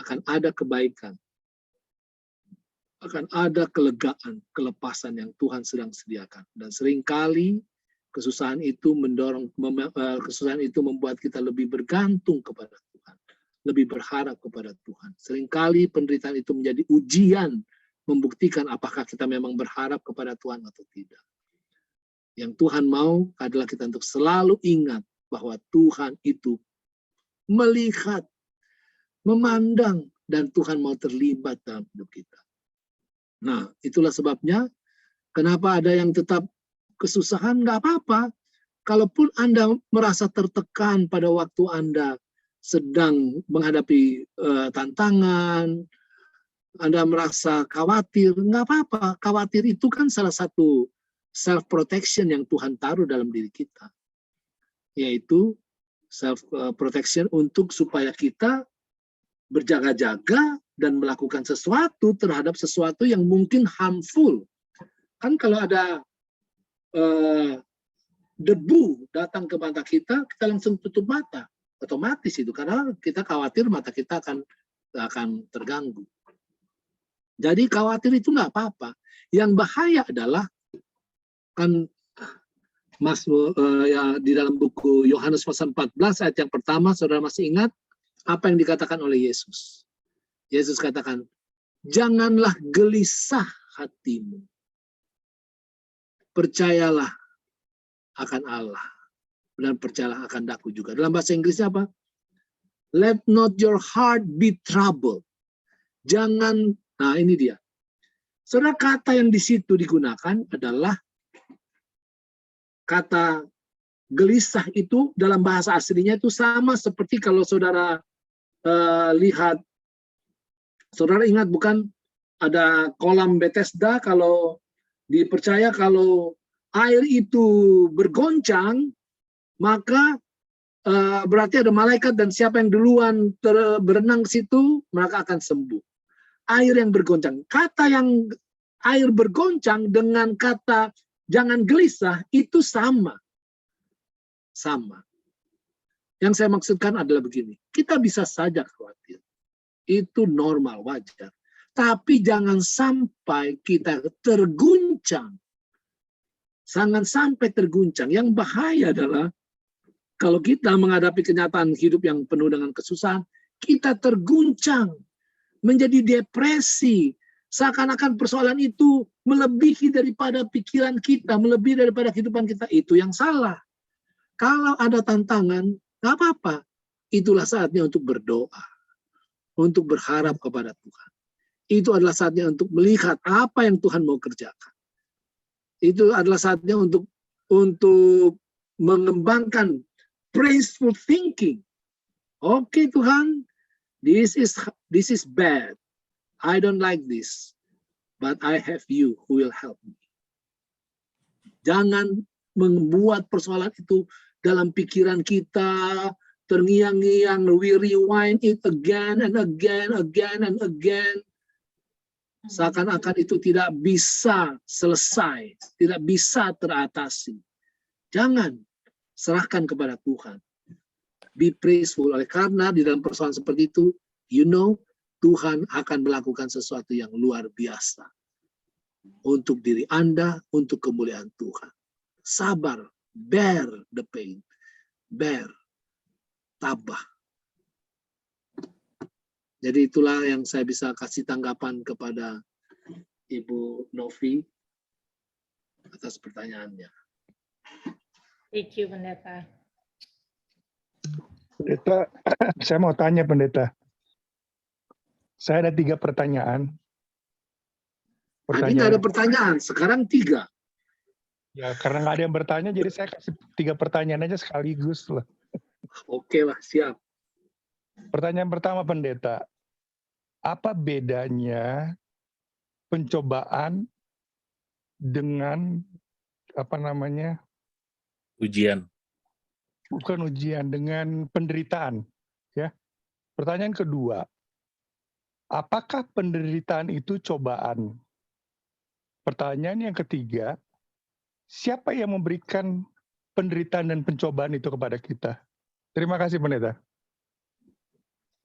akan ada kebaikan. Akan ada kelegaan, kelepasan yang Tuhan sedang sediakan. Dan seringkali kesusahan itu membuat kita lebih bergantung kepada Tuhan. Lebih berharap kepada Tuhan. Seringkali penderitaan itu menjadi ujian membuktikan apakah kita memang berharap kepada Tuhan atau tidak. Yang Tuhan mau adalah kita untuk selalu ingat bahwa Tuhan itu melihat, memandang, dan Tuhan mau terlibat dalam hidup kita. Nah, itulah sebabnya kenapa ada yang tetap kesusahan, nggak apa-apa. Kalaupun Anda merasa tertekan pada waktu Anda sedang menghadapi tantangan, Anda merasa khawatir, nggak apa-apa. Khawatir itu kan salah satu self-protection yang Tuhan taruh dalam diri kita. yaitu self protection untuk supaya kita berjaga-jaga dan melakukan sesuatu terhadap sesuatu yang mungkin harmful. Kan kalau ada debu datang ke mata kita langsung tutup mata, otomatis itu, karena kita khawatir mata kita akan terganggu. Jadi khawatir itu nggak apa-apa. Yang bahaya adalah kan ya, di dalam buku Yohanes pasal 14 ayat yang pertama, saudara masih ingat apa yang dikatakan oleh Yesus? Yesus katakan, janganlah gelisah hatimu. Percayalah akan Allah dan percayalah akan daku juga. Dalam bahasa Inggrisnya apa? Let not your heart be troubled. Jangan, nah ini dia. Saudara, kata yang di situ digunakan adalah kata gelisah. Itu dalam bahasa aslinya itu sama seperti kalau saudara lihat, saudara ingat bukan ada kolam Bethesda, kalau dipercaya kalau air itu bergoncang, maka berarti ada malaikat dan siapa yang duluan berenang ke situ, maka akan sembuh. Air yang bergoncang. Kata yang air bergoncang dengan kata jangan gelisah itu sama. Sama. Yang saya maksudkan adalah begini. Kita bisa saja khawatir. Itu normal, wajar. Tapi jangan sampai kita terguncang. Jangan sampai terguncang. Yang bahaya adalah kalau kita menghadapi kenyataan hidup yang penuh dengan kesusahan, kita terguncang, menjadi depresi. Seakan-akan persoalan itu melebihi daripada pikiran kita, melebihi daripada kehidupan kita. Itu yang salah. Kalau ada tantangan, nggak apa-apa. Itulah saatnya untuk berdoa, untuk berharap kepada Tuhan. Itu adalah saatnya untuk melihat apa yang Tuhan mau kerjakan. Itu adalah saatnya untuk mengembangkan praiseful thinking. Oke, Tuhan, this is bad. I don't like this, but I have you who will help me. Jangan membuat persoalan itu dalam pikiran kita terngiang-ngiang. We rewind it again and again and again. Seakan-akan itu tidak bisa selesai, tidak bisa teratasi. Jangan, serahkan kepada Tuhan. Be praiseful. Oleh karena di dalam persoalan seperti itu, Tuhan akan melakukan sesuatu yang luar biasa. Untuk diri Anda, untuk kemuliaan Tuhan. Sabar, bear the pain. Bear, tabah. Jadi itulah yang saya bisa kasih tanggapan kepada Ibu Novi atas pertanyaannya. Thank you, Pendeta. Pendeta, saya mau tanya Pendeta. Saya ada 3 pertanyaan. Tadi nggak ada pertanyaan, sekarang 3. Ya, karena nggak ada yang bertanya, jadi saya kasih 3 pertanyaan aja sekaligus lah. Oke lah, siap. Pertanyaan pertama, Pendeta. Apa bedanya pencobaan dengan ujian? Bukan ujian, dengan penderitaan, ya. Pertanyaan kedua, apakah penderitaan itu cobaan? Pertanyaan yang ketiga, siapa yang memberikan penderitaan dan pencobaan itu kepada kita? Terima kasih, Pendeta.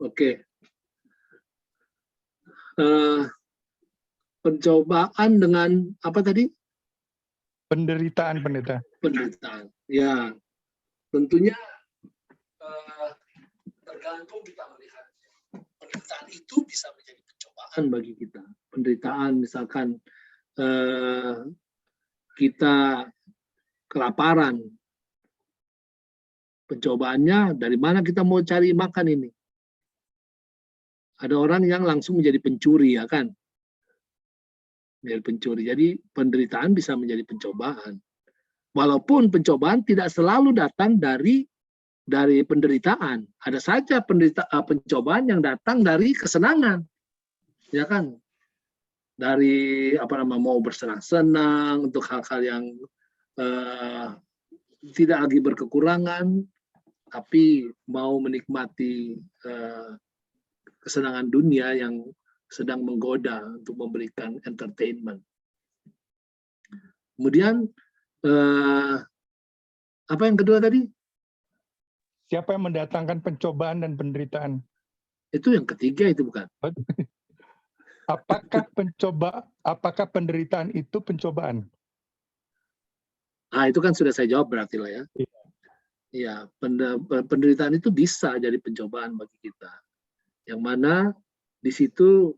Oke. Pencobaan dengan apa tadi? Penderitaan, Pendeta. Penderitaan. Ya, tentunya tergantung kita melihat. Penderitaan itu bisa menjadi pencobaan bagi kita. Penderitaan misalkan kita kelaparan. Pencobaannya dari mana kita mau cari makan ini? Ada orang yang langsung menjadi pencuri, ya kan? Menjadi pencuri. Jadi penderitaan bisa menjadi pencobaan. Walaupun pencobaan tidak selalu datang dari penderitaan. Ada saja pencobaan yang datang dari kesenangan. Ya kan? Dari mau bersenang-senang untuk hal-hal yang tidak lagi berkekurangan, tapi mau menikmati kesenangan dunia yang sedang menggoda untuk memberikan entertainment. Kemudian apa yang kedua tadi? Siapa yang mendatangkan pencobaan dan penderitaan? Itu yang ketiga itu bukan? Apakah penderitaan itu pencobaan? Ah, itu kan sudah saya jawab berarti lah ya. Iya. Ya, penderitaan itu bisa jadi pencobaan bagi kita. Yang mana di situ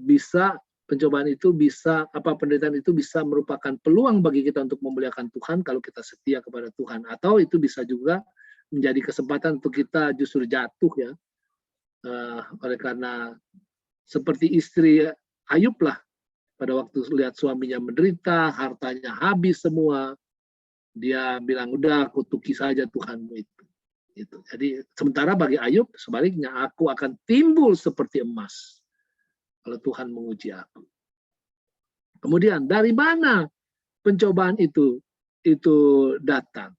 bisa pencobaan itu bisa penderitaan itu bisa merupakan peluang bagi kita untuk memuliakan Tuhan kalau kita setia kepada Tuhan, atau itu bisa juga menjadi kesempatan untuk kita justru jatuh ya, oleh karena seperti istri Ayub lah, pada waktu lihat suaminya menderita, hartanya habis semua, dia bilang udah kutuki saja Tuhanmu itu. Gitu. Jadi sementara bagi Ayub sebaliknya, aku akan timbul seperti emas kalau Tuhan menguji aku. Kemudian dari mana pencobaan itu datang?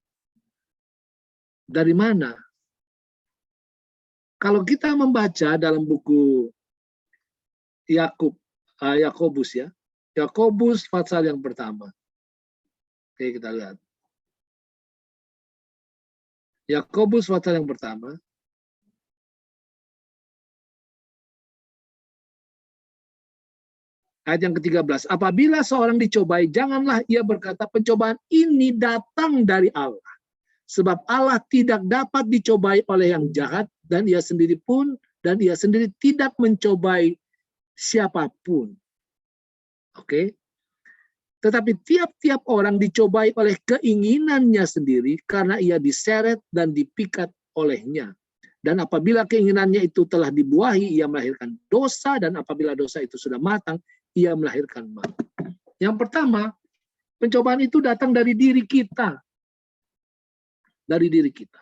Dari mana? Kalau kita membaca dalam buku Yakobus ya, Yakobus pasal yang pertama. Oke, kita lihat. Yakobus pasal yang pertama. Ayat yang ke-13. Apabila seorang dicobai, janganlah ia berkata pencobaan ini datang dari Allah. Sebab Allah tidak dapat dicobai oleh yang jahat, dan ia sendiri tidak mencobai siapapun. Oke. Tetapi tiap-tiap orang dicobai oleh keinginannya sendiri karena ia diseret dan dipikat olehnya. Dan apabila keinginannya itu telah dibuahi, ia melahirkan dosa, dan apabila dosa itu sudah matang, ia melahirkan maut. Yang pertama, pencobaan itu datang dari diri kita. Dari diri kita.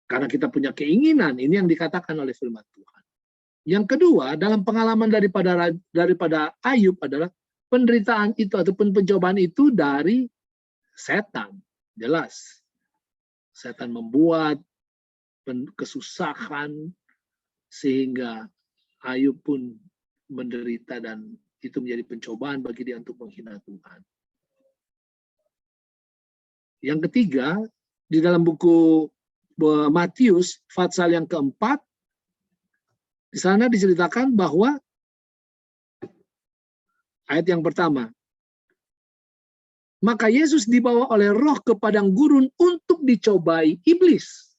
Karena kita punya keinginan, ini yang dikatakan oleh firman Tuhan. Yang kedua, dalam pengalaman daripada Ayub adalah penderitaan itu ataupun pencobaan itu dari setan. Jelas. Setan membuat kesusahan sehingga Ayub pun menderita, dan itu menjadi pencobaan bagi dia untuk menghina Tuhan. Yang ketiga, di dalam buku Matius pasal yang keempat, di sana diceritakan bahwa ayat yang pertama, maka Yesus dibawa oleh roh ke padang gurun untuk dicobai iblis.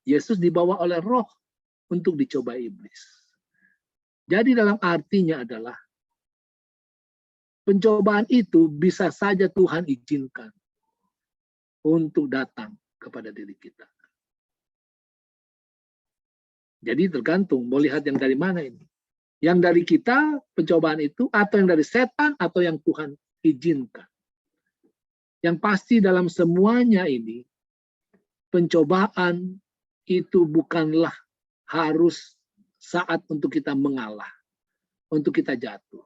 Yesus dibawa oleh roh untuk dicobai iblis. Jadi dalam artinya adalah pencobaan itu bisa saja Tuhan izinkan untuk datang kepada diri kita. Jadi tergantung mau lihat yang dari mana ini. Yang dari kita pencobaan itu, atau yang dari setan, atau yang Tuhan izinkan. Yang pasti dalam semuanya ini, pencobaan itu bukanlah harus saat untuk kita mengalah, untuk kita jatuh.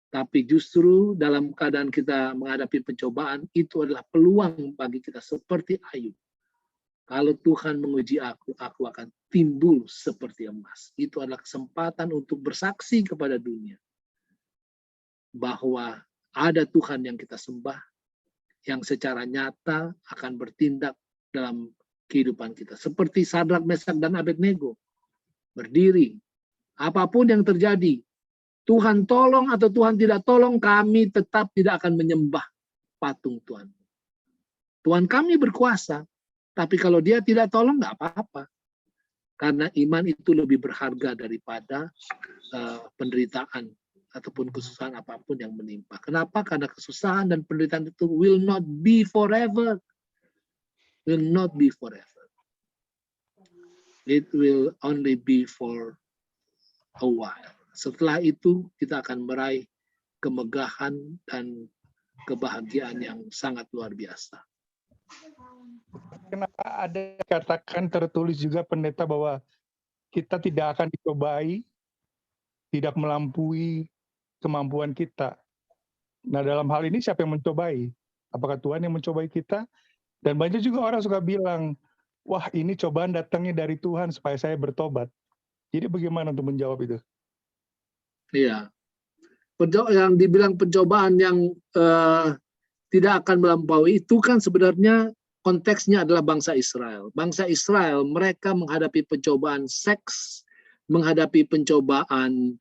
Tapi justru dalam keadaan kita menghadapi pencobaan, itu adalah peluang bagi kita seperti Ayub. Kalau Tuhan menguji aku akan timbul seperti emas. Itu adalah kesempatan untuk bersaksi kepada dunia bahwa ada Tuhan yang kita sembah, yang secara nyata akan bertindak dalam kehidupan kita. Seperti Sadrak, Mesak, dan Abednego. Berdiri. Apapun yang terjadi, Tuhan tolong atau Tuhan tidak tolong, kami tetap tidak akan menyembah patung Tuhan. Tuhan kami berkuasa, tapi kalau dia tidak tolong, nggak apa-apa. Karena iman itu lebih berharga daripada penderitaan ataupun kesusahan apapun yang menimpa. Kenapa? Karena kesusahan dan penderitaan itu will not be forever. Will not be forever. It will only be for a while. Setelah itu kita akan meraih kemegahan dan kebahagiaan yang sangat luar biasa. Kenapa ada katakan tertulis juga pendeta bahwa kita tidak akan dicobai tidak melampaui kemampuan kita. Nah, dalam hal ini siapa yang mencobai? Apakah Tuhan yang mencobai kita? Dan banyak juga orang suka bilang, wah ini cobaan datangnya dari Tuhan supaya saya bertobat. Jadi bagaimana untuk menjawab itu? Iya. Yang dibilang pencobaan yang tidak akan melampaui itu kan sebenarnya konteksnya adalah bangsa Israel. Bangsa Israel mereka menghadapi pencobaan seks, menghadapi pencobaan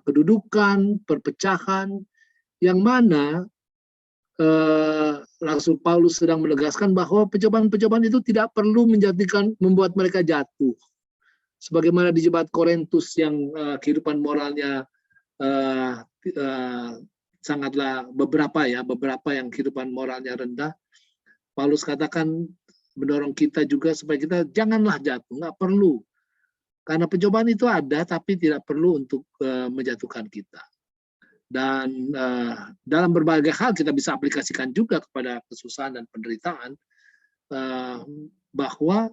kedudukan, perpecahan, yang mana Rasul Paulus sedang menegaskan bahwa pencobaan-pencobaan itu tidak perlu membuat mereka jatuh. Sebagaimana di Jemaat Korintus yang kehidupan moralnya sangatlah beberapa yang kehidupan moralnya rendah. Paulus katakan mendorong kita juga supaya kita janganlah jatuh, nggak perlu. Karena pencobaan itu ada, tapi tidak perlu untuk menjatuhkan kita. Dan dalam berbagai hal kita bisa aplikasikan juga kepada kesusahan dan penderitaan, bahwa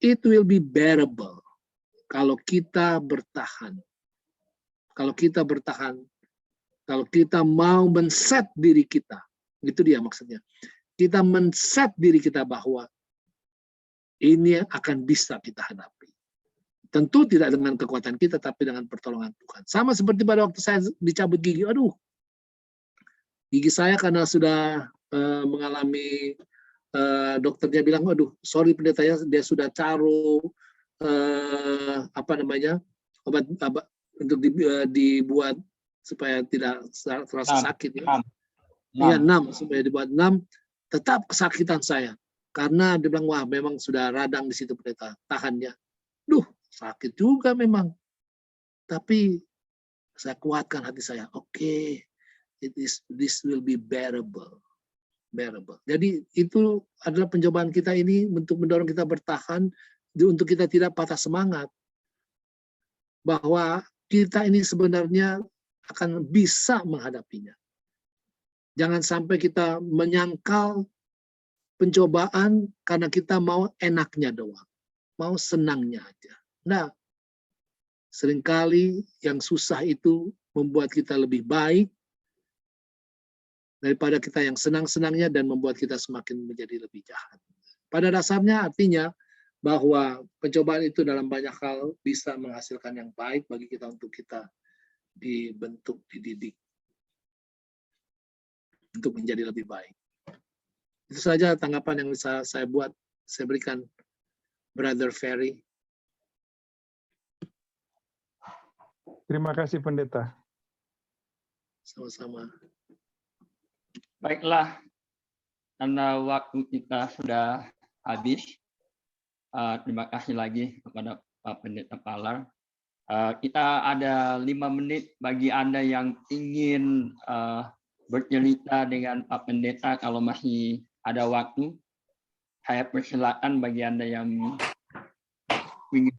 it will be bearable kalau kita bertahan. Kalau kita bertahan, kalau kita mau men-set diri kita, itu dia maksudnya. Kita men-set diri kita bahwa ini akan bisa kita hadapi. Tentu tidak dengan kekuatan kita, tapi dengan pertolongan Tuhan. Sama seperti pada waktu saya dicabut gigi. Aduh, gigi saya karena sudah mengalami, dokternya bilang, aduh, sorry pendeta ya, dia sudah taruh obat untuk dibuat supaya tidak terasa sakit. Iya, 6 supaya dibuat 6, tetap kesakitan saya. Karena dia bilang, wah memang sudah radang di situ pendeta, tahannya. Duh, sakit juga memang. Tapi saya kuatkan hati saya. Oke, this will be bearable. Jadi itu adalah pencobaan kita ini untuk mendorong kita bertahan, untuk kita tidak patah semangat. Bahwa kita ini sebenarnya akan bisa menghadapinya. Jangan sampai kita menyangkal pencobaan karena kita mau enaknya doang. Mau senangnya aja. Nah, seringkali yang susah itu membuat kita lebih baik daripada kita yang senang-senangnya dan membuat kita semakin menjadi lebih jahat. Pada dasarnya artinya bahwa pencobaan itu dalam banyak hal bisa menghasilkan yang baik bagi kita untuk kita dibentuk, dididik untuk menjadi lebih baik. Itu saja tanggapan yang bisa saya berikan, Brother Ferry. Terima kasih pendeta. Sama-sama. Baiklah, karena waktu kita sudah habis. Terima kasih lagi kepada Pak Pendeta Palar. Kita ada 5 menit bagi Anda yang ingin bercerita dengan Pak Pendeta kalau masih ada waktu. Saya persilakan bagi Anda yang ingin